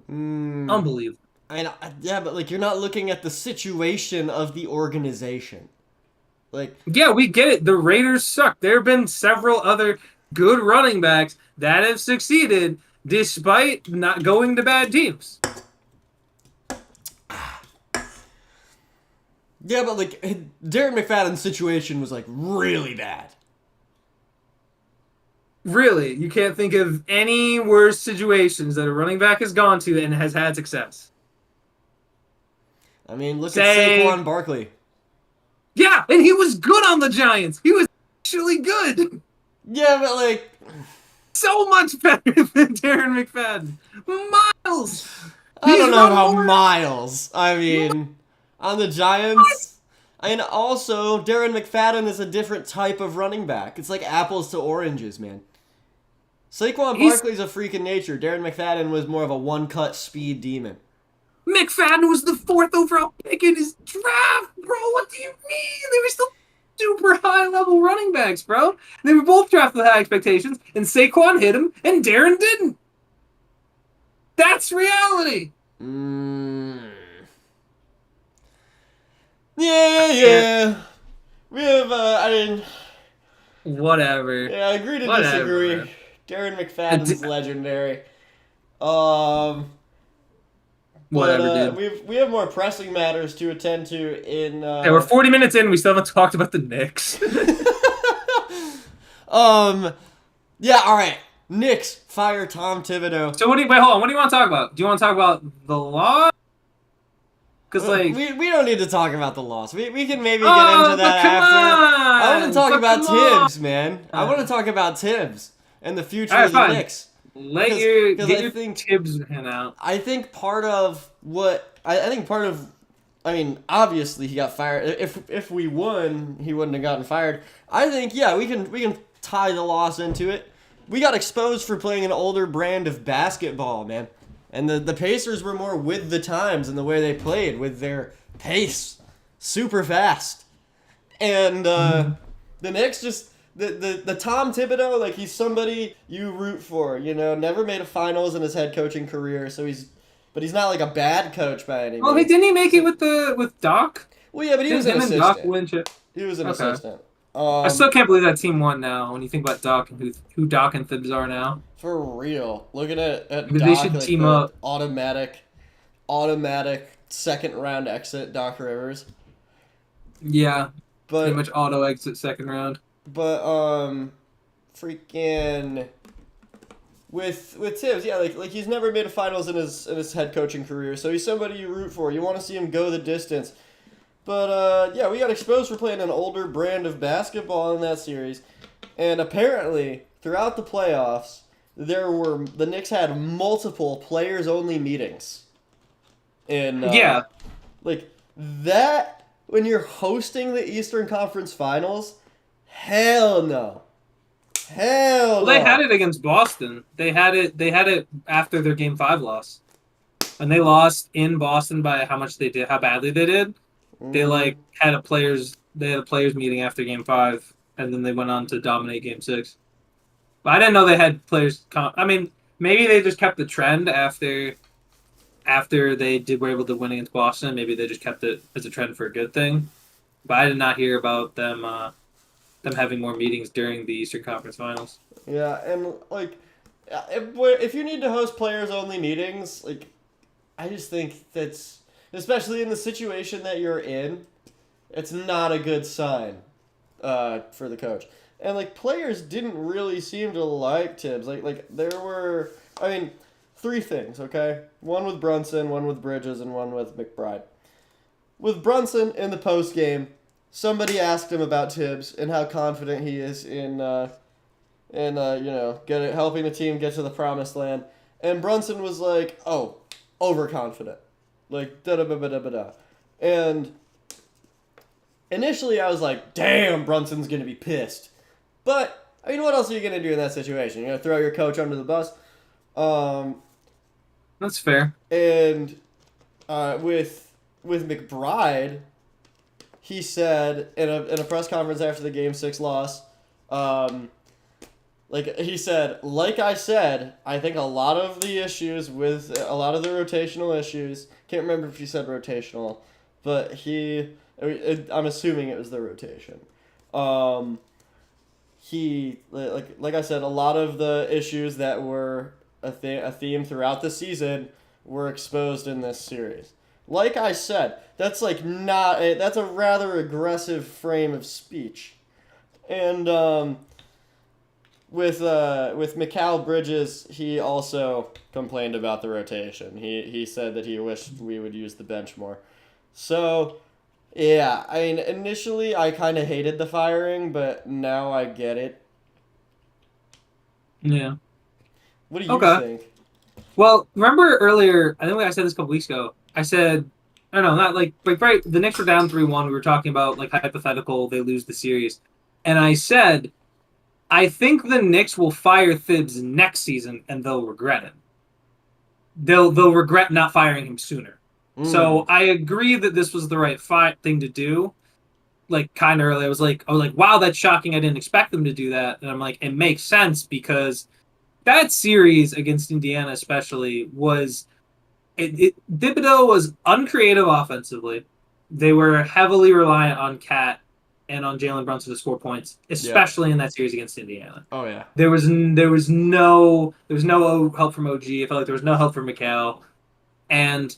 Unbelievable. Yeah, but like, you're not looking at the situation of the organization. Like, yeah, we get it. The Raiders suck. There have been several other good running backs that have succeeded despite not going to bad teams. Yeah, but like, Darren McFadden's situation was like really bad. Really, you can't think of any worse situations that a running back has gone to and has had success. I mean, look at Saquon Barkley. Yeah, and he was good on the Giants. He was actually good. Yeah, but like, so much better than Darren McFadden. Miles. I don't know about Miles. I mean, on the Giants. And also, Darren McFadden is a different type of running back. It's like apples to oranges, man. Saquon Barkley's a freak in nature. Darren McFadden was more of a one-cut speed demon. McFadden was the 4th overall pick in his draft, bro. What do you mean? They were still super high-level running backs, bro. They were both drafted with high expectations, and Saquon hit him, and Darren didn't. That's reality. Yeah. We have, Whatever. Yeah, I agree to disagree. Man. Darren McFadden's legendary. Whatever, dude. We have more pressing matters to attend to in... Hey, we're 40 minutes in, we still haven't talked about the KNICKS. Yeah, alright. KNICKS, fire Tom Thibodeau. So hold on, what do you want to talk about? Do you want to talk about the law? Because, like... We don't need to talk about the loss. We can maybe get into that after. I want to talk about Thibs, man. I want to talk about Thibs and the future of the KNICKS. Get your Thibs hand out. I think part of I mean, obviously he got fired. If we won, he wouldn't have gotten fired. I think, yeah, we can tie the loss into it. We got exposed for playing an older brand of basketball, man. And the Pacers were more with the times in the way they played, with their pace super fast. And the Knicks just the Tom Thibodeau, like, he's somebody you root for. You know, never made a finals in his head coaching career, so he's not like a bad coach by any means. Oh, didn't he make it with Doc? Well, yeah, but he was an Him and Doc assistant. win shit. He was an Okay. assistant. I still can't believe that team won now. When you think about Doc and who Doc and Thibs are now, For real. Looking at maybe Doc, they should like team the up. automatic second round exit, Doc Rivers. Yeah, pretty But much auto exit second round. freaking with Thibs, yeah, like he's never made a finals in his head coaching career, so he's somebody you root for. You want to see him go the distance. But yeah, we got exposed for playing an older brand of basketball in that series, and apparently throughout the playoffs, the Knicks had multiple players only meetings. And Yeah. like that when you're hosting the Eastern Conference Finals, hell no. Hell Well, no. they had it against Boston. They had it after their Game 5 loss, and they lost in Boston by how badly they did. They had a players meeting after Game 5, and then they went on to dominate Game 6. But I didn't know they had players. I mean, maybe they just kept the trend after they were able to win against Boston. Maybe they just kept it as a trend for a good thing. But I did not hear about them having more meetings during the Eastern Conference Finals. Yeah, and like if you need to host players only meetings, like I just think that's, especially in the situation that you're in, it's not a good sign for the coach. And like players didn't really seem to like Thibs. Like there were, I mean, 3 things, okay? One with Brunson, one with Bridges, and one with McBride. With Brunson in the post game, somebody asked him about Thibs and how confident he is in helping the team get to the promised land. And Brunson was like, "Oh, overconfident." Like, da-da-ba-ba-da-ba-da. And initially I was like, damn, Brunson's going to be pissed. But, I mean, what else are you going to do in that situation? You're going to throw your coach under the bus? That's fair. And with McBride, he said in a press conference after the Game 6 loss, he said, like I said, I think a lot of the issues with a lot of the rotational issues, can't remember if he said rotational, but I'm assuming it was the rotation. He, like I said, a lot of the issues that were a theme throughout the season were exposed in this series. Like I said, that's that's a rather aggressive frame of speech. And with Mikal Bridges, he also complained about the rotation. He said that he wished we would use the bench more. So, yeah, I mean, initially I kind of hated the firing, but now I get it. Yeah. What do you think? Well, remember earlier, I think I said this a couple weeks ago, I said, I don't know, not like right, the Knicks were down 3-1, we were talking about, like, hypothetical, they lose the series. And I said, I think the Knicks will fire Thibs next season, and they'll regret it. They'll regret not firing him sooner. So I agree that this was the right thing to do. Like, kind of early, I was like, wow, that's shocking. I didn't expect them to do that. And I'm like, it makes sense because that series against Indiana, especially, was Thibodeau was uncreative offensively. They were heavily reliant on Cat and on Jalen Brunson to score points, especially in that series against Indiana. Oh yeah. There was no help from OG. I felt like there was no help from Mikal, and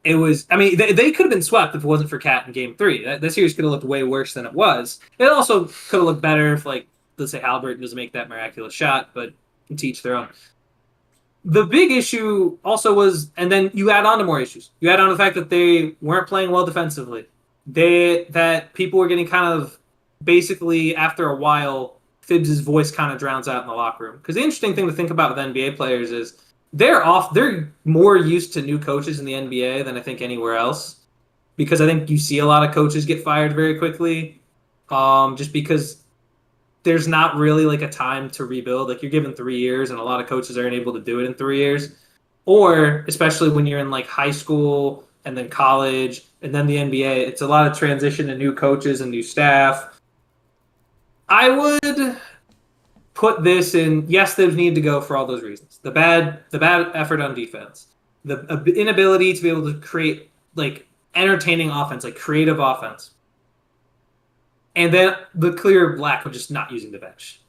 it was. I mean, they could have been swept if it wasn't for Cat in Game 3. That series could have looked way worse than it was. It also could have looked better if, like, let's say Halliburton doesn't make that miraculous shot, but to each their own. The big issue also was, and then you add on to more issues. You add on the fact that they weren't playing well defensively. That people were getting kind of, basically, after a while, Thibs' voice kind of drowns out in the locker room. Because the interesting thing to think about with NBA players is they're more used to new coaches in the NBA than I think anywhere else. Because I think you see a lot of coaches get fired very quickly. Just because there's not really like a time to rebuild. Like, you're given 3 years, and a lot of coaches aren't able to do it in 3 years. Or, especially when you're in like high school and then college, and then the NBA. It's a lot of transition and new coaches and new staff. I would put this in. Yes, they need to go for all those reasons. The bad effort on defense, the inability to be able to create like entertaining offense, like creative offense, and then the clear lack of just not using the bench.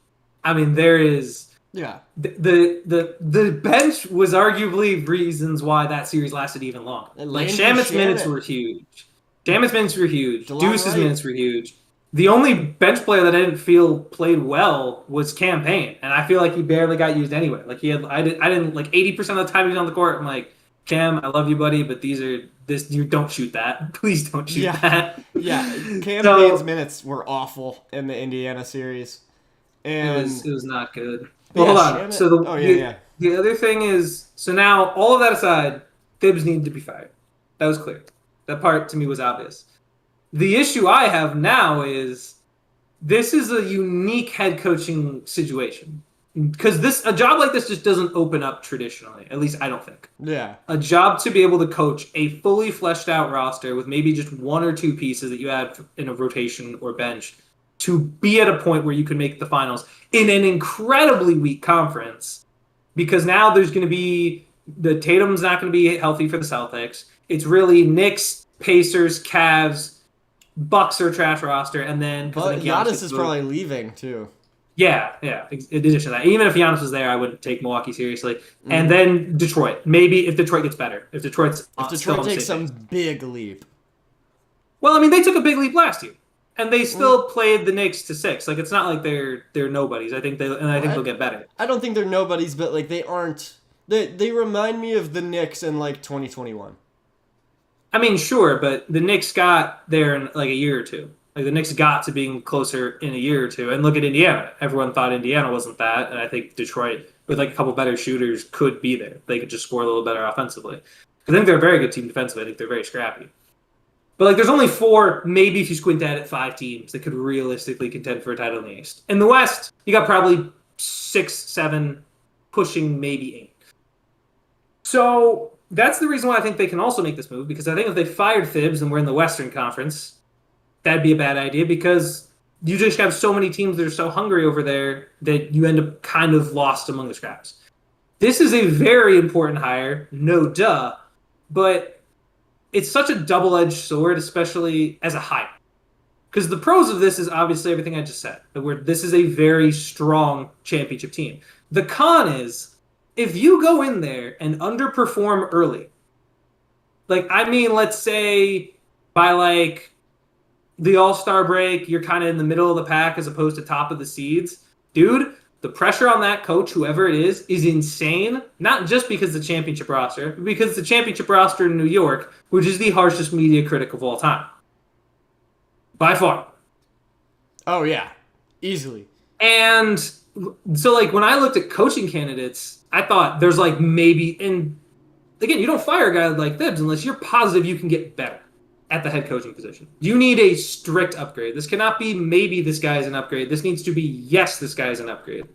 I mean, there is. Yeah. The bench was arguably reasons why that series lasted even longer. Like Shamet's minutes were huge. Shamet's minutes were huge. Deuce's minutes were huge. The only bench player that I didn't feel played well was Cam Payne, and I feel like he barely got used anyway. Like I didn't like 80% of the time he was on the court. I'm like, Cam, I love you, buddy, but you don't shoot that. Please don't shoot that. Yeah, Cam Payne's minutes were awful in the Indiana series, and it was not good. Well, hold on. So the other thing is, so now all of that aside, Thibs needed to be fired. That was clear. That part to me was obvious. The issue I have now is this is a unique head coaching situation because a job like this just doesn't open up traditionally. At least I don't think. Yeah. A job to be able to coach a fully fleshed out roster with maybe just one or two pieces that you add in a rotation or bench to be at a point where you can make the finals in an incredibly weak conference, because now there's going to be the Tatum's not going to be healthy for the Celtics. It's really Knicks, Pacers, Cavs, Bucks are trash roster, and then Giannis is probably leaving too. Yeah. In addition to that, even if Giannis was there, I wouldn't take Milwaukee seriously. And then Detroit. Maybe if Detroit gets better, if Detroit takes some big leap. Well, I mean, they took a big leap last year. And they still played the Knicks to 6. Like, it's not like they're nobodies. I think they'll get better. I don't think they're nobodies, but like they aren't. They remind me of the Knicks in like 2021. I mean, sure, but the Knicks got there in like a year or two. Like the Knicks got to being closer in a year or two. And look at Indiana. Everyone thought Indiana wasn't that, and I think Detroit, with like a couple better shooters, could be there. They could just score a little better offensively. I think they're a very good team defensively. I think they're very scrappy. But like, there's only 4, maybe if you squint at it, 5 teams that could realistically contend for a title in the East. In the West, you got probably 6, 7, pushing maybe 8. So that's the reason why I think they can also make this move, because I think if they fired Thibs and we're in the Western Conference, that'd be a bad idea, because you just have so many teams that are so hungry over there that you end up kind of lost among the scraps. This is a very important hire, no duh, but it's such a double-edged sword, especially as a hire. Because the pros of this is obviously everything I just said. This is a very strong championship team. The con is, if you go in there and underperform early, like, I mean, let's say by like the All-Star break, you're kind of in the middle of the pack as opposed to top of the seeds. Dude, the pressure on that coach, whoever it is insane. Not just because the championship roster, but because the championship roster in New York, which is the harshest media critic of all time. By far. Oh, yeah. Easily. And so, like, when I looked at coaching candidates, I thought there's, like, maybe... And, again, you don't fire a guy like Thibs unless you're positive you can get better at the head coaching position. You need a strict upgrade. This cannot be maybe this guy's an upgrade. This needs to be yes, this guy's an upgrade.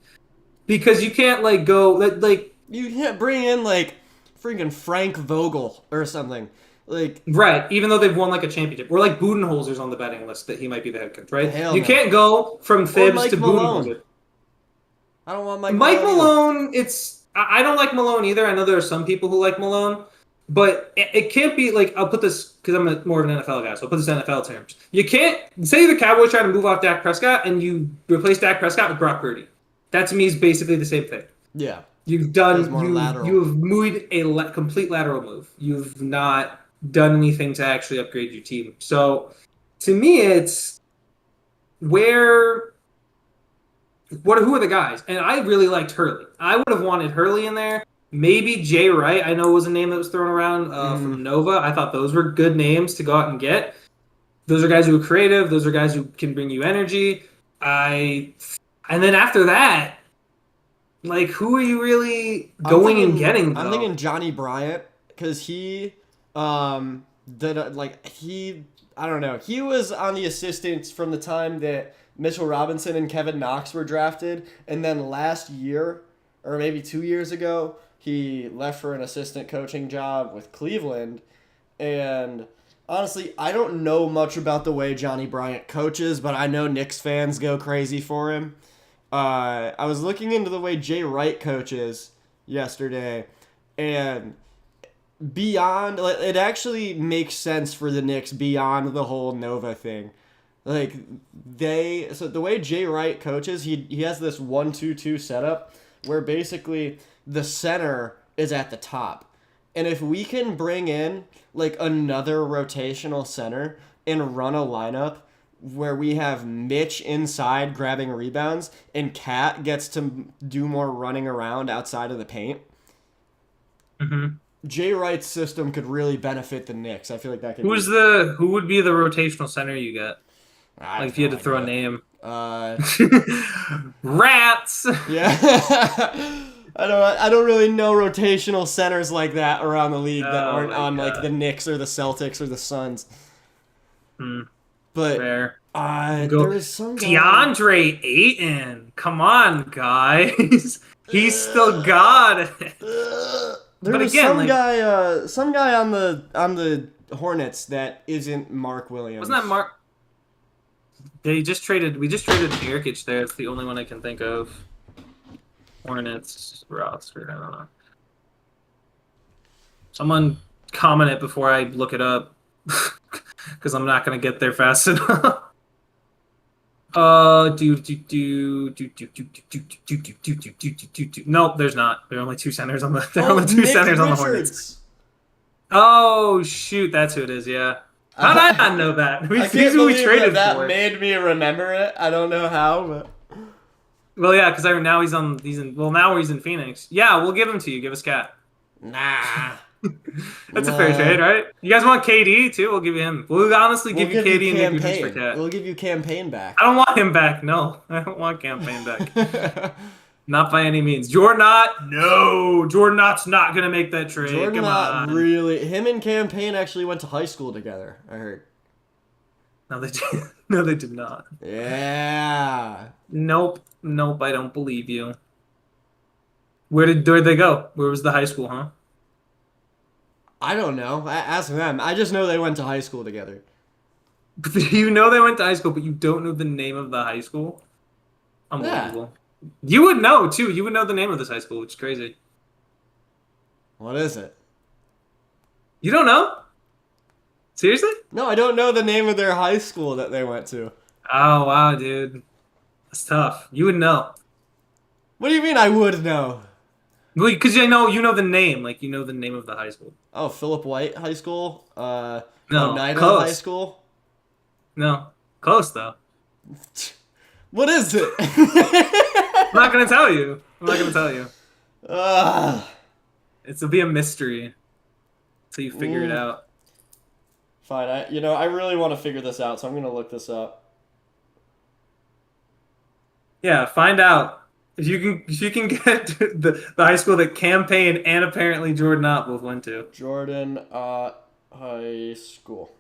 Because you can't, like, go... like you can't bring in, like, freaking Frank Vogel or something. Like, right, even though they've won like a championship, or like Budenholzer's on the betting list that he might be the head coach, right? Hell you no. Can't go from Thibs to Budenholzer. I don't want Mike Malone. I don't like Malone either. I know there are some people who like Malone, but it can't be like, I'll put this because I'm more of an NFL guy, so I'll put this in NFL terms. You can't say the Cowboys try to move off Dak Prescott and you replace Dak Prescott with Brock Purdy. That to me is basically the same thing. Yeah, you've done you have moved a complete lateral move. You've not done anything to actually upgrade your team. So to me, it's who are the guys? And I really liked Hurley. I would have wanted Hurley in there. Maybe Jay Wright, I know was a name that was thrown around from Nova. I thought those were good names to go out and get. Those are guys who are creative. Those are guys who can bring you energy. And then after that, like, who are you really and getting, though? I'm thinking Johnny Bryant, because he... I don't know. He was on the assistants from the time that Mitchell Robinson and Kevin Knox were drafted, and then last year, or maybe 2 years ago, he left for an assistant coaching job with Cleveland, and Honestly, I don't know much about the way Johnny Bryant coaches, but I know Knicks fans go crazy for him. I was looking into the way Jay Wright coaches yesterday, and beyond, like, it actually makes sense for the Knicks beyond the whole Nova thing. Like, so the way Jay Wright coaches, he has this 1-2-2 setup where basically the center is at the top. And if we can bring in like another rotational center and run a lineup where we have Mitch inside grabbing rebounds and Cat gets to do more running around outside of the paint, Jay Wright's system could really benefit the Knicks. I feel like that could. Who would be the rotational center you get? Like if you had to throw a name. Rats. Yeah. I don't really know rotational centers like that around the league that aren't on like the Knicks or the Celtics or the Suns. But fair. There is some guy... DeAndre Ayton. Come on, guys. He's still got it. There was some guy on the Hornets that isn't Mark Williams. Wasn't that Mark? We just traded Nurkic there. It's the only one I can think of. Hornets roster. I don't know. Someone comment it before I look it up, because I'm not gonna get there fast enough. Nope, there's not. There are only two centers on the. There are only two centers on the Hornets. Oh shoot, that's who it is. Yeah. How did I not know that? I can't believe that made me remember it. I don't know how, but. Well, yeah, because now he's in Phoenix. Yeah, we'll give him to you. Give us Cat. Nah. That's a fair trade, right? You guys want KD too? We'll give you him. We'll honestly give you KD and Nurkic for Cat. We'll give you Campaign back. I don't want him back. No, I don't want Campaign back. Not by any means. Jordan Knott? No. Jordan Knott's not going to make that trade. Jordan Knott really... Him and Campaign actually went to high school together, I heard. No, they did. No, they did not. Yeah. Nope, I don't believe you. Where did they go? Where was the high school, huh? I don't know. Ask them. I just know they went to high school together. You know they went to high school, but you don't know the name of the high school? Unbelievable. Yeah. You would know, too. You would know the name of this high school, which is crazy. What is it? You don't know? Seriously? No, I don't know the name of their high school that they went to. Oh, wow, dude. That's tough. You would know. What do you mean I would know? Well, because you know the name. Like, you know the name of the high school. Oh, Philip White High School? No, Oneida close. High School? No. Close, though. What is it? I'm not going to tell you. It'll be a mystery until you figure it out. Fine. I really want to figure this out, so I'm going to look this up. Yeah, find out. If you can get to the high school that Campaign and apparently Jordan Knott both went to. Jordan High School.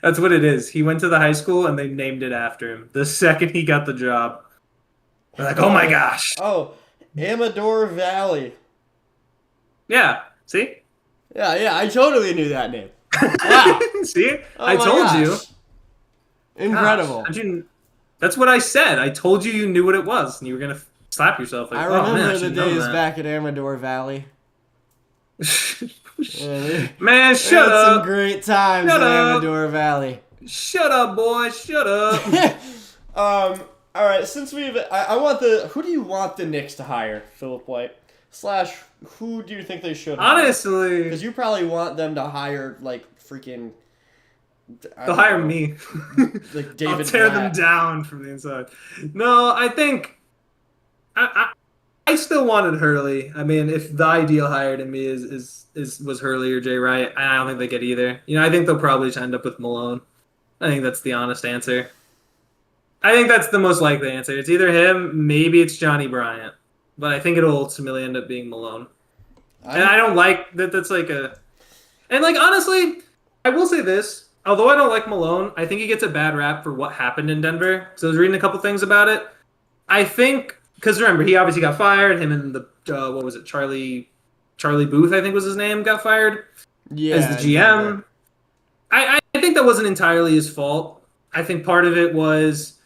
That's what it is. He went to the high school and they named it after him. The second he got the job. They're like, oh my gosh. Oh, Amador Valley. Yeah. See? Yeah, I totally knew that name. Wow. See? I told you. Incredible. Gosh, that's what I said. I told you knew what it was, and you were going to slap yourself. Like, I remember the days back at Amador Valley. Man, shut up. Some great times at Amador Valley. Shut up, boy. Shut up. All right, since I want who do you want the Knicks to hire, Philip White? / who do you think they should hire? Honestly. Because you probably want them to hire, like, freaking... They'll hire me. Like David I'll tear Blatt. them down from the inside. No, I think... I still wanted Hurley. I mean, if the ideal hire to me was Hurley or Jay Wright, I don't think they get either. I think they'll probably just end up with Malone. I think that's the honest answer. I think that's the most likely answer. It's either him, maybe it's Johnny Bryant. But I think it'll ultimately end up being Malone. And I don't like that that's like a... And, like, honestly, I will say this. Although I don't like Malone, I think he gets a bad rap for what happened in Denver. So I was reading a couple things about it. I think... Because remember, he obviously got fired. Him and the... what was it? Charlie Booth, I think was his name, got fired. as the Yeah, exactly. GM. I think that wasn't entirely his fault. I think part of it was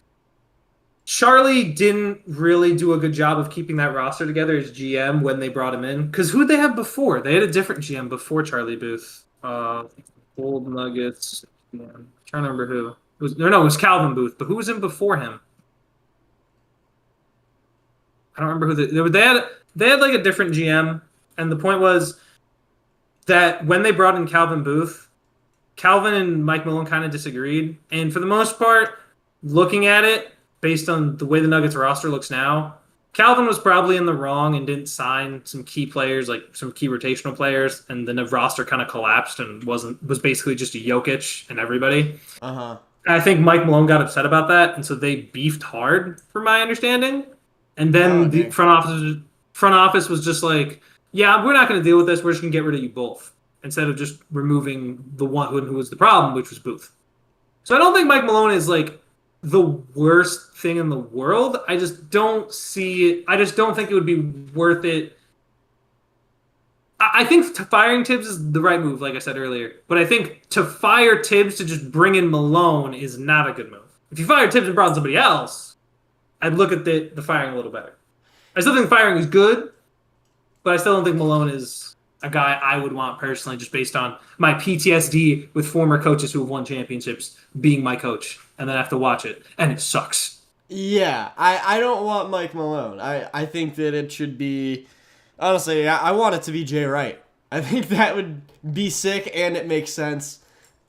Charlie didn't really do a good job of keeping that roster together as GM when they brought him in. Because who'd they have before? They had a different GM before Charlie Booth. Old Nuggets. Yeah, I'm trying to remember who. No, it was Calvin Booth. But who was in before him? I don't remember who they had like a different GM, and the point was that when they brought in Calvin Booth, Calvin and Mike Malone kind of disagreed, and for the most part, looking at it based on the way the Nuggets roster looks now, Calvin was probably in the wrong and didn't sign some key players, like some key rotational players, and then the roster kind of collapsed and was basically just a Jokic and everybody. Uh-huh. I think Mike Malone got upset about that, and so they beefed hard, from my understanding. And Oh, then the dang. front office was just like, "Yeah, we're not going to deal with this. We're just going to get rid of you both," instead of just removing the one who was the problem, which was Booth. So I don't think Mike Malone is like the worst thing in the world. I just don't see it. I just don't think it would be worth it. I think firing Tibbs is the right move, like I said earlier. But I think to fire Tibbs to just bring in Malone is not a good move. If you fire Tibbs and brought in somebody else, I'd look at the firing a little better. I still think firing is good, but I still don't think Malone is a guy I would want personally, just based on my PTSD with former coaches who have won championships being my coach, and then I have to watch it, and it sucks. Yeah, I don't want Mike Malone. I think that it should be, honestly, I want it to be Jay Wright. I think that would be sick and it makes sense.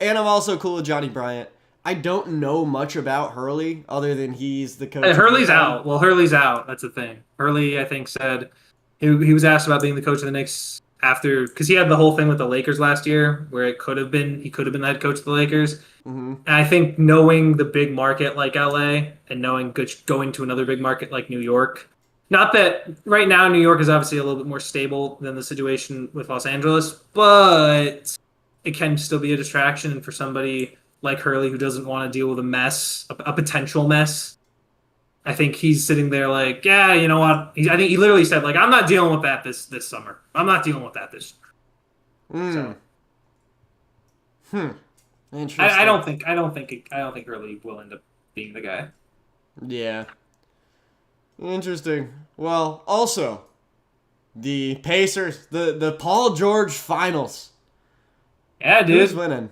And I'm also cool with Johnny Bryant. I don't know much about Hurley other than he's the coach of Hurley's UConn. out. Well, Hurley's out. That's the thing. Hurley, I think, said he was asked about being the coach of the Knicks after because he had the whole thing with the Lakers last year, where he could have been the head coach of the Lakers. Mm-hmm. And I think knowing the big market like LA and knowing going to another big market like New York, not that right now New York is obviously a little bit more stable than the situation with Los Angeles, but it can still be a distraction. And for somebody like Hurley who doesn't want to deal with a mess, a potential mess, I think he's sitting there like, yeah, you know what? I think he literally said like, I'm not dealing with that this summer. I'm not dealing with that this. Mm. So Interesting. I don't think Hurley will end up being the guy. Yeah. Interesting. Well, also, the Pacers, the Paul George finals. Yeah, Who's dude. winning?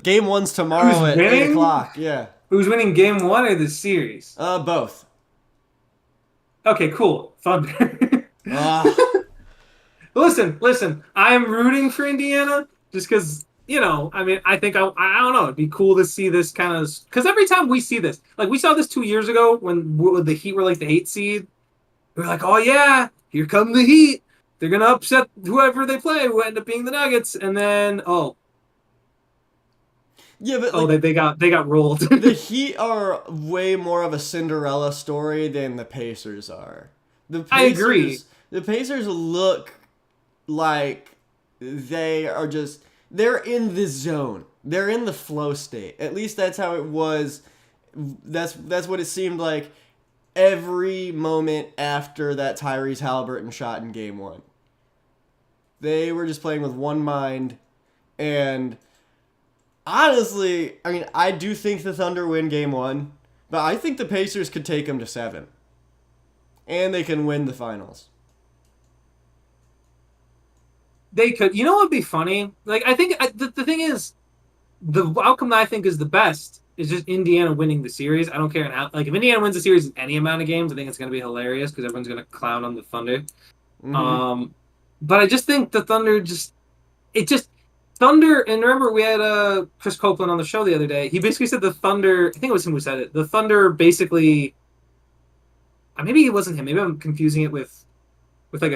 Game one's tomorrow Who's at 8 winning? o'clock. Yeah. Who's winning game one of the series? Both. Okay, cool. Thunder. Ah. Listen. I am rooting for Indiana just because I mean, I think I don't know. It'd be cool to see this kind of because every time we see this, like we saw this 2 years ago when the Heat were like the 8th seed. We were like, oh yeah, here come the Heat. They're gonna upset whoever they play, who end up being the Nuggets, and then Yeah, but like, they got rolled. the Heat are way more of a Cinderella story than the Pacers are. The I agree. Pacers, the Pacers look like they're in the zone. They're in the flow state. At least that's how it was. That's what it seemed like every moment after that Tyrese Halliburton shot in game one. They were just playing with one mind, and honestly, I mean, I do think the Thunder win game one, but I think the Pacers could take them to 7. And they can win the finals. They could. You know what would be funny? Like I think the thing is, the outcome that I think is the best is just Indiana winning the series. I don't care how. Like if Indiana wins the series in any amount of games, I think it's going to be hilarious because everyone's going to clown on the Thunder. Mm-hmm. But I just think the Thunder Thunder. And remember, we had Chris Copeland on the show the other day. He basically said the Thunder. I think it was him who said it. The Thunder basically. Maybe it wasn't him. Maybe I'm confusing it with like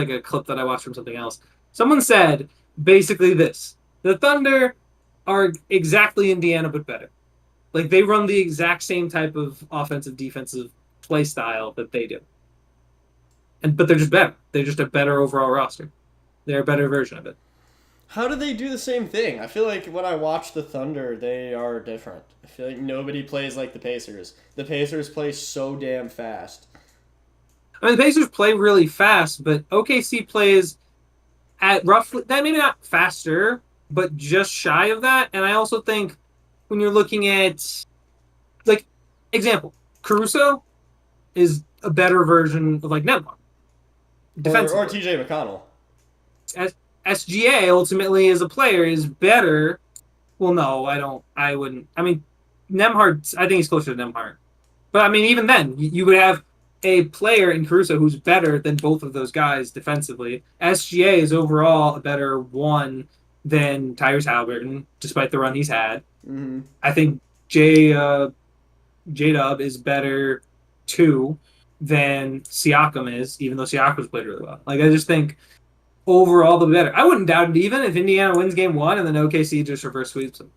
a clip that I watched from something else. Someone said basically this: the Thunder are exactly Indiana but better. Like they run the exact same type of offensive defensive play style that they do. But they're just better. They're just a better overall roster. They're a better version of it. How do they do the same thing? I feel like when I watch the Thunder, they are different. I feel like nobody plays like the Pacers. The Pacers play so damn fast. I mean, the Pacers play really fast, but OKC plays at roughly that, maybe not faster, but just shy of that. And I also think when you're looking at, like, example, Caruso is a better version of like Nemhard Or defensively. TJ McConnell. SGA ultimately as a player is better. Well, no, I don't. I wouldn't. I mean, Nemhard. I think he's closer to Nemhard. But I mean, even then, you would have a player in Caruso who's better than both of those guys defensively. SGA is overall a better one than Tyrese Halliburton, despite the run he's had. Mm-hmm. I think J-Dub is better two than Siakam is, even though Siakam's played really well. Like, I just think overall the better. I wouldn't doubt it even if Indiana wins game one and then OKC just reverse sweeps them.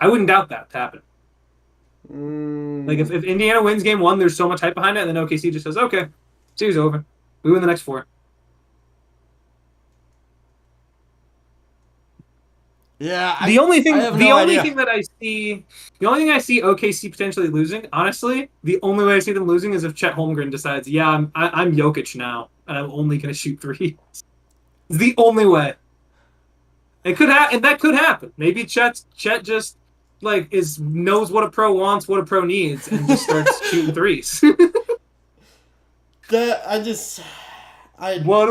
I wouldn't doubt that to happen. Like, if Indiana wins game one, there's so much hype behind it, and then OKC just says, okay, series over. We win the next four. Yeah, The only thing that I see OKC potentially losing, honestly, the only way I see them losing is if Chet Holmgren decides, yeah, I'm Jokic now, and I'm only going to shoot threes. It's the only way. It could happen, and that could happen. Maybe Chet just like knows what a pro wants, what a pro needs, and just starts shooting threes. What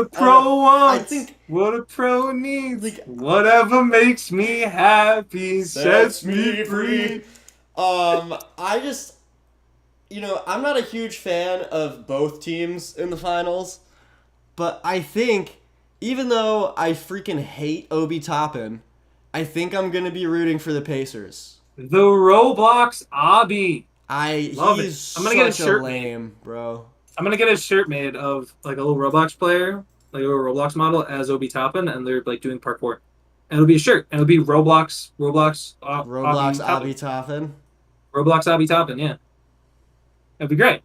a pro wants, I think what a pro needs, like, whatever makes me happy sets me free. I just, I'm not a huge fan of both teams in the finals, but I think, even though I freaking hate Obi Toppin, I think I'm gonna be rooting for the Pacers. The Roblox Obi. Love he's it. I'm gonna get a shirt lame, bro. I'm gonna get a shirt made of like a little Roblox player, like a Roblox model as Obi Toppin, and they're like doing parkour. And it'll be a shirt, and it'll be Roblox Obi Toppin. Roblox Obi Toppin, yeah. That'd be great.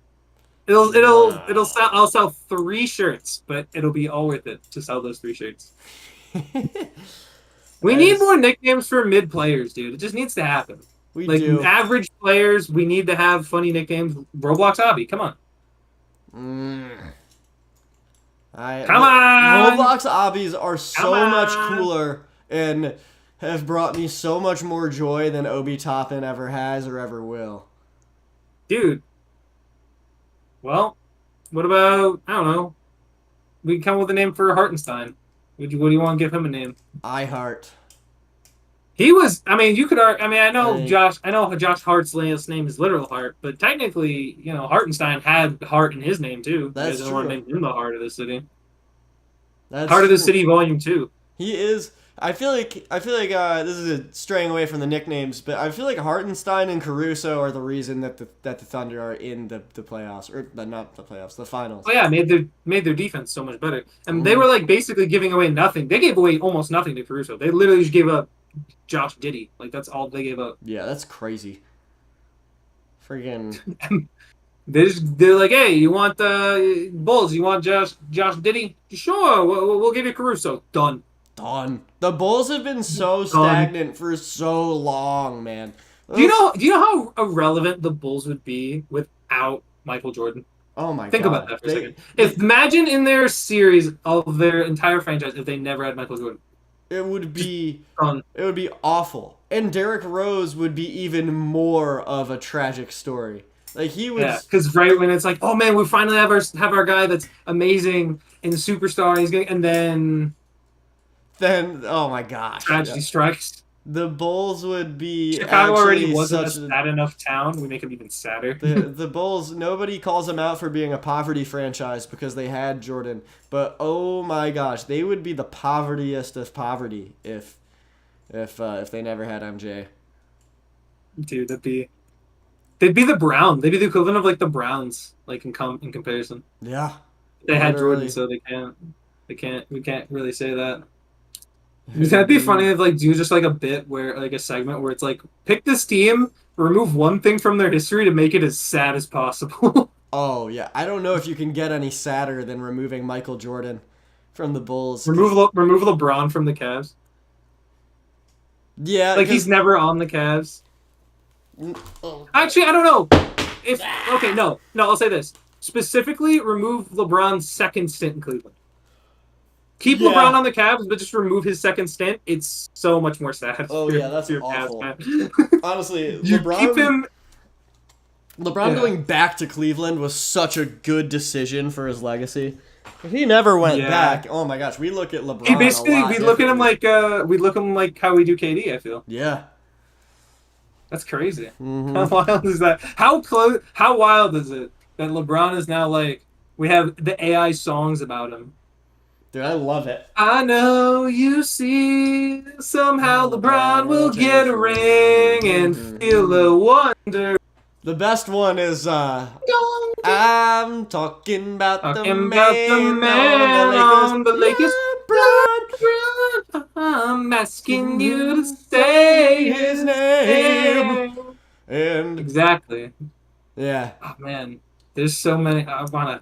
It'll sell. I'll sell 3 shirts, but it'll be all worth it to sell those 3 shirts. We need more nicknames for mid players, dude. It just needs to happen. We do. Average players, we need to have funny nicknames. Roblox Obi, come on. Come on! Roblox Obbies are so much cooler and have brought me so much more joy than Obi Toppin ever has or ever will. Dude. Well, what about, I don't know, we can come up with a name for Hartenstein. What do you want to give him a name? iHeart. He was, I know Josh Hart's last name is literal Hart, but technically, Hartenstein had Hart in his name too. That's true. Want to name him the Heart of the City. That's Heart of the City Volume 2. He is. I feel like this is straying away from the nicknames, but I feel like Hartenstein and Caruso are the reason that the Thunder are in the playoffs, or not the playoffs, the finals. Oh yeah, made their defense so much better, and they were like basically giving away nothing. They gave away almost nothing to Caruso. They literally just gave up Josh Giddey. Like, that's all they gave up. Yeah, that's crazy. Friggin'. They're like, hey, you want the Bulls? You want Josh Giddey? Sure, we'll give you Caruso. Done. The Bulls have been so stagnant for so long, man. Do you know how irrelevant the Bulls would be without Michael Jordan? Oh my god. Think about that for a second. Imagine in their series of their entire franchise if they never had Michael Jordan. It would be awful. And Derrick Rose would be even more of a tragic story. Like, he was. Yeah, because right when it's like, oh man, we finally have our guy that's amazing and the superstar, and then oh my gosh, tragedy strikes. The Bulls would be. Chicago already wasn't a sad enough town. We make them even sadder. The Bulls, nobody calls them out for being a poverty franchise because they had Jordan. But oh my gosh, they would be the povertiest of poverty if they never had MJ. Dude, they'd be the Browns. They'd be the equivalent of like the Browns, like in comparison. Yeah. They had Jordan, so we can't really say that. That'd be funny if do just like a bit where a segment where it's like, pick this team, remove one thing from their history to make it as sad as possible. Oh yeah, I don't know if you can get any sadder than removing Michael Jordan from the Bulls. Remove LeBron from the Cavs. Yeah, he's never on the Cavs. Actually, I don't know. No, I'll say this. Specifically, remove LeBron's second stint in Cleveland. Keep Yeah. LeBron on the Cavs, but just remove his second stint. It's so much more sad. Oh, for yeah, that's your awful. Cavs, Honestly, you keep him. LeBron Yeah. going back to Cleveland was such a good decision for his legacy. If he never went Yeah. back, oh my gosh, we look at LeBron He basically, a lot we look at him differently. like we look at him like how we do KD. I feel Yeah. that's crazy. Mm-hmm. How wild is that? How close? How wild is it that LeBron is now like we have the AI songs about him? Dude, I love it. I know you see somehow Oh, LeBron will get a ring and feel a wonder. The best one is I'm talking about the Talking about the man on the Lakers. LeBron. I'm asking you to say his name. And Exactly. yeah, Oh man, there's so many. I wanna.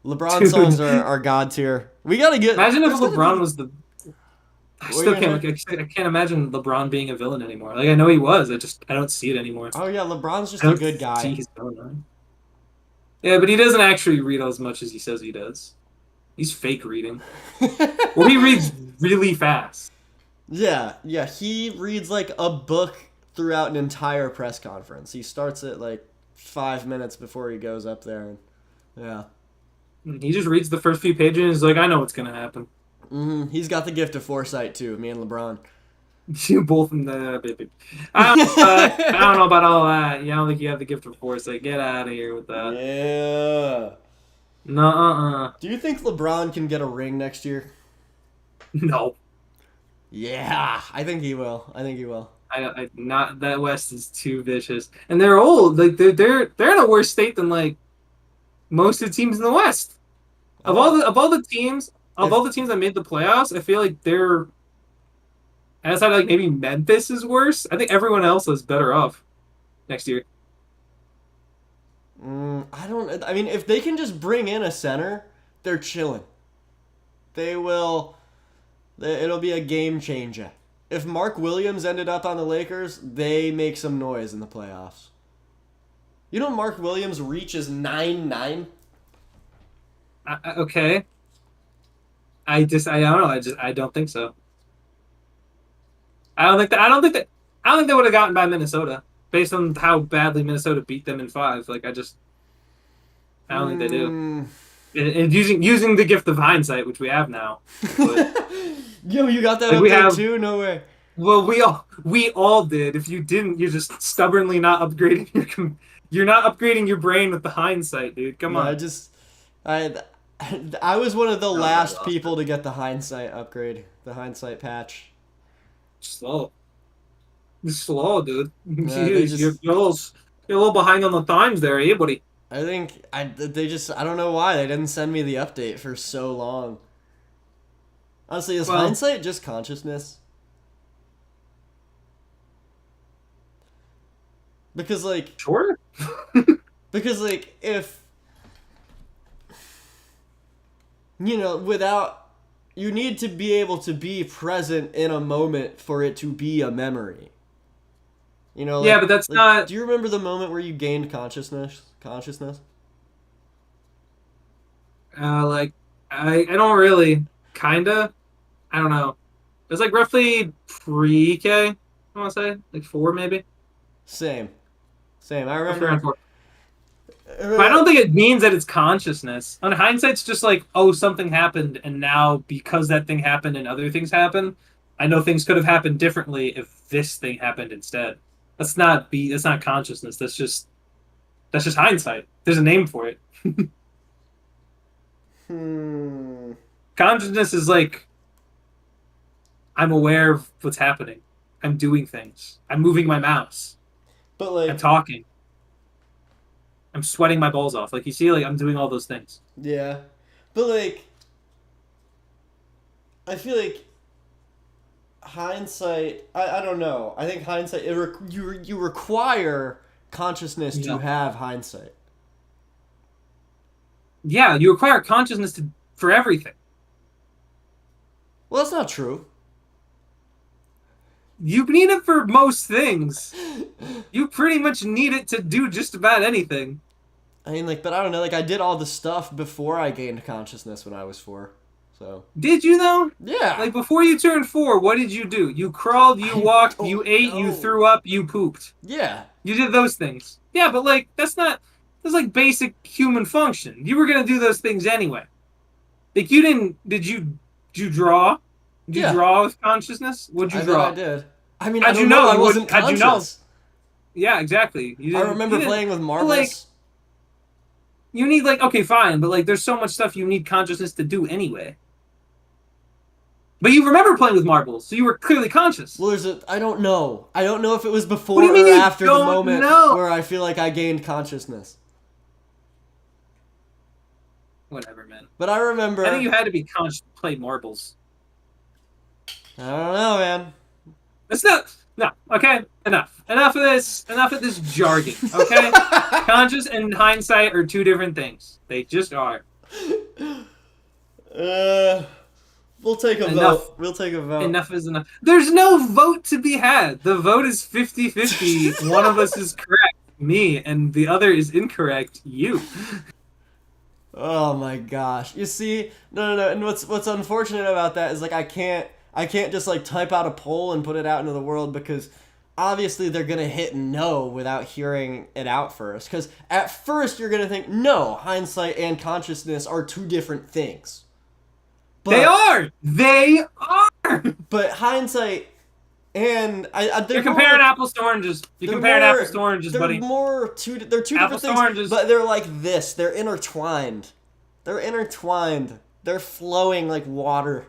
LeBron Dude. songs are god tier. We gotta get. Imagine if there's gotta LeBron be- was the. I What still are you can't. I can't imagine LeBron being a villain anymore. Like I know he was. I don't see it anymore. Oh yeah, LeBron's just I a don't good see guy. his villain. Yeah, but he doesn't actually read as much as he says he does. He's fake reading. Or he reads really fast. Yeah, he reads like a book throughout an entire press conference. He starts it like 5 minutes before he goes up there. And, yeah. He just reads the first few pages and is like, I know what's gonna happen. He's got the gift of foresight too, me and LeBron. You both in the baby. I don't know about all that. You don't think you have the gift of foresight. Get out of here with that. Yeah. No, Do you think LeBron can get a ring next year? no. Yeah, I think he will. I not that West is too vicious, and they're old. Like they're in a worse state than like most of the teams in the West. Of all the teams that made the playoffs, I feel like they're outside like maybe Memphis is worse. I think everyone else is better off next year. I mean, if they can just bring in a center, they're chilling. They will. It'll be a game changer. If Mark Williams ended up on the Lakers, they make some noise in the playoffs. You know Mark Williams' reach is 9'9"? Okay. I don't know. I don't think so. I don't think they would have gotten by Minnesota based on how badly Minnesota beat them in 5. Like I don't think they do. And using the gift of hindsight, which we have now. But, Yo, you got that like, up we there have- too? No way. well, we all did. If you didn't, you're just stubbornly not upgrading you're not upgrading your brain with the hindsight, dude. Come on. I was one of the last lost people to get the hindsight upgrade, the hindsight patch. Slow. You're slow, dude. they just- You're a little behind on the times there, eh, buddy? I think I don't know why they didn't send me the update for so long. Honestly, is Well- hindsight just consciousness? Because like Sure. if without you need to be able to be present in a moment for it to be a memory. Yeah, but that's not. Do you remember the moment where you gained consciousness? Like I don't really. Kinda. I don't know. It's like roughly pre-K. I want to say like 4 maybe. Same. I Roughly around remember. 4. But I don't think it means that it's consciousness. On hindsight's just like, oh, something happened, and now because that thing happened and other things happened, I know things could have happened differently if this thing happened instead. That's not consciousness. That's just hindsight. There's a name for it. Consciousness is like I'm aware of what's happening. I'm doing things. I'm moving my mouse. But like, I'm talking. I'm sweating my balls off. Like you see, like I'm doing all those things. yeah, but like, I feel like hindsight. I don't know. I think hindsight. You require consciousness to Yeah. have hindsight. Yeah, you require consciousness for everything. Well, that's not true. You need it for most things. You pretty much need it to do just about anything. I mean, like, but I don't know. Like, I did all the stuff before I gained consciousness when I was 4. So. Did you though? Yeah. Like before you turned 4, what did you do? You crawled, you walked, you ate, you threw up, you pooped. Yeah. You did those things. Yeah, but like that's like basic human function. You were gonna do those things anyway. Like you didn't. Did you draw? Did you Yeah. draw with consciousness? What'd you draw? I did. I mean, I How'd you don't know? know. I You wasn't wouldn't. How'd you know? conscious. Yeah, exactly. I remember playing with marbles. Like, you need like okay, fine, but like there's so much stuff you need consciousness to do anyway. But you remember playing with marbles, so you were clearly conscious. Well, I don't know. I don't know if it was before What do you mean or you after the don't moment know? where I feel like I gained consciousness. Whatever, man. But I remember. I think you had to be conscious to play marbles. I don't know, man. It's not. No. Okay. Enough. Enough of this. Enough of this jargon. Okay. Conscious and hindsight are two different things. They just are. We'll take a vote. We'll take a vote. Enough is enough. There's no vote to be had. The vote is 50-50. One of us is correct, me, and the other is incorrect, you. Oh my gosh. You see? No. And what's unfortunate about that is like I can't just like type out a poll and put it out into the world because obviously they're going to hit no without hearing it out first. Because at first you're going to think, no, hindsight and consciousness are two different things. But, They are! But hindsight and... You're comparing apples to oranges. You're comparing apples to oranges, buddy. They're two Apples different to oranges. things, but they're like this. They're intertwined. They're flowing like water.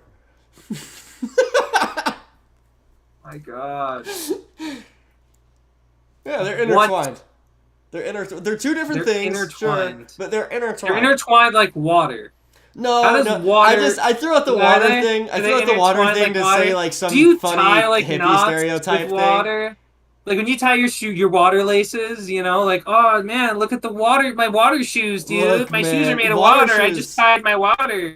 My God. Yeah, they're intertwined. What? They're two different things, intertwined. sure, but they're intertwined. They're intertwined like water. No, How does water, I threw out the water thing. I threw out the water thing to say like some funny hippie stereotype thing. Like when you tie your water laces, you know, like, oh man, look at my water shoes, dude. Look, my man, shoes are made of water water. I shoes. just tied my water.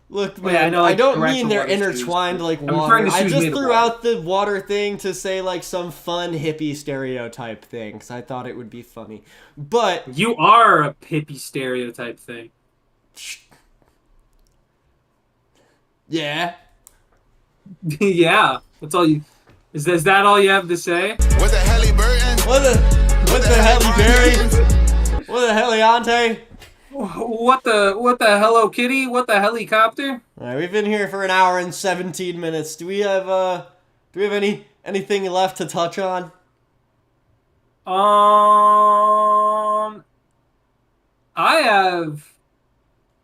Look, man, I don't mean they're intertwined like water. I just threw out the water thing to say like some fun hippie stereotype thing because I thought it would be funny. But you are a hippie stereotype thing. Yeah. Yeah. That's all you. Is that all you have to say? What the hell, Burton? What the hell, Barry? What the hell, Ante? What the Hello Kitty? What the helicopter? All right, we've been here for an hour and 17 minutes. Do we have anything left to touch on? I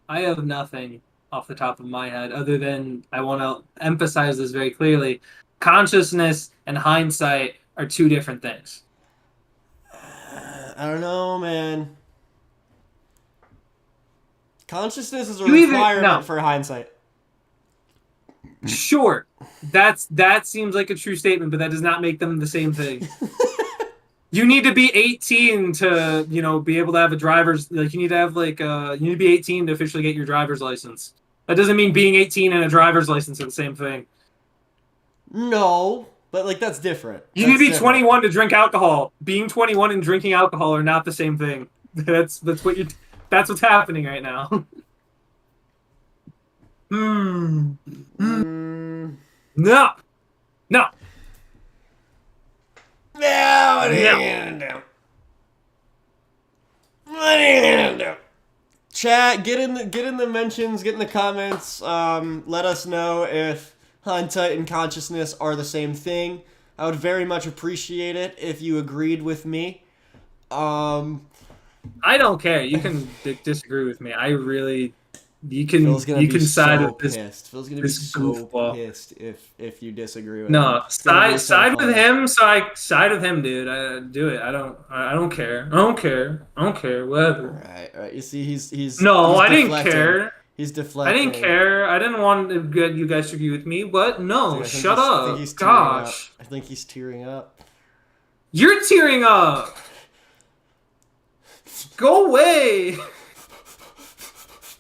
have nothing off the top of my head other than I want to emphasize this very clearly. Consciousness and hindsight are two different things. I don't know, man. Consciousness is a requirement for hindsight. Sure. That seems like a true statement, but that does not make them the same thing. You need to be 18 to, be able to have a driver's, you need to have you need to be 18 to officially get your driver's license. That doesn't mean being 18 and a driver's license are the same thing. No, but that's different. You need to be 21 to drink alcohol. Being 21 and drinking alcohol are not the same thing. That's what's happening right now. No. No, what are you gonna do? What are you gonna do? Chat, get in the mentions, get in the comments. Let us know if hindsight and consciousness are the same thing. I would very much appreciate it if you agreed with me. I don't care. You can disagree with me. I really. You can side with this. Phil's gonna be so pissed if you disagree with him. No, side with him. So I side with him, dude. Do it. I don't care. I don't care. Whatever. All right. You see, he's. No, I deflecting. didn't care. He's deflecting. I didn't care. I didn't want to get you guys to agree with me, but no, shut up. Gosh. I think he's tearing up. You're tearing up. Go away.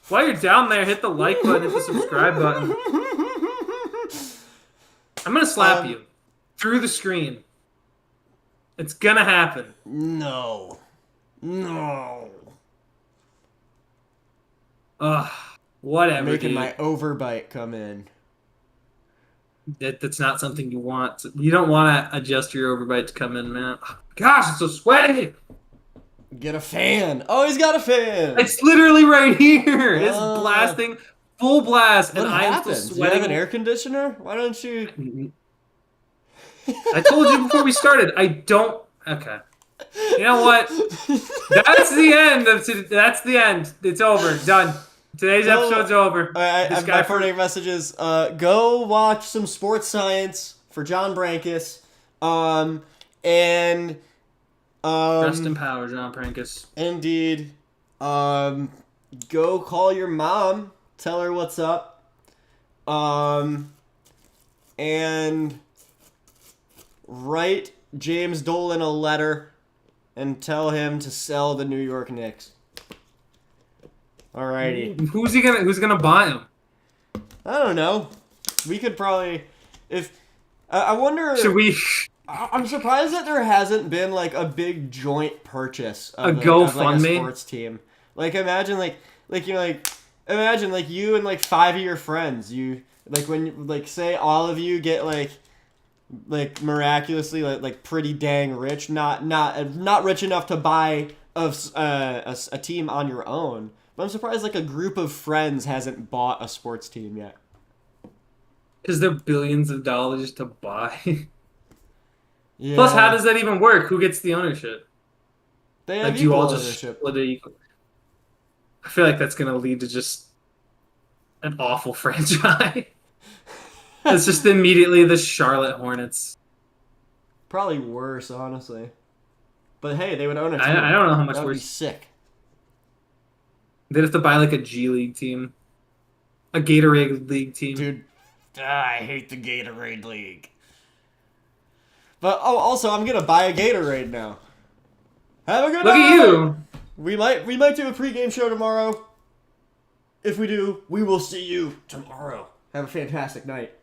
While you're down there, hit the like button, hit the subscribe button. I'm gonna slap you through the screen. It's gonna happen. No. Ugh. Whatever, Making dude. my overbite come in. That's not something you want. You don't want to adjust your overbite to come in, man. Oh, gosh, it's so sweaty. Get a fan. Oh, he's got a fan. It's literally right here. It's Uh, blasting, full blast, What and I'm still happened? Do you have sweating. an air conditioner? Why don't you? I told you before we started. I don't. Okay. You know what? That's the end. That's the end. It's over. Done. Today's Well, episode's over. My parting message is go watch some sports science for John Brankus. And Rest in power, John Prankus. indeed. Go call your mom. Tell her what's up. And write James Dolan a letter and tell him to sell the New York Knicks. Alrighty. Who's gonna buy him? I don't know. We could probably, if I wonder. Should we? I'm surprised that there hasn't been like a big joint purchase of, A like, GoFundMe? a sports team. Like imagine imagine like you and like 5 of your friends. You like when like say all of you get like miraculously like pretty dang rich. Not rich enough to buy a team on your own. But I'm surprised like a group of friends hasn't bought a sports team yet. Because they're billions of dollars to buy. Yeah. Plus, how does that even work? Who gets the ownership? They have Like, do you equal all just ownership. split it equal? I feel like that's gonna lead to just an awful franchise. It's just immediately the Charlotte Hornets. Probably worse, honestly. But hey, they would own a team. I don't know how much That would be worse. sick. They'd have to buy like a G League team, a Gatorade League team. Dude, I hate the Gatorade League. But also I'm gonna buy a Gatorade now. Have a good Look night. at you. We might do a pregame show tomorrow. If we do, we will see you tomorrow. Have a fantastic night.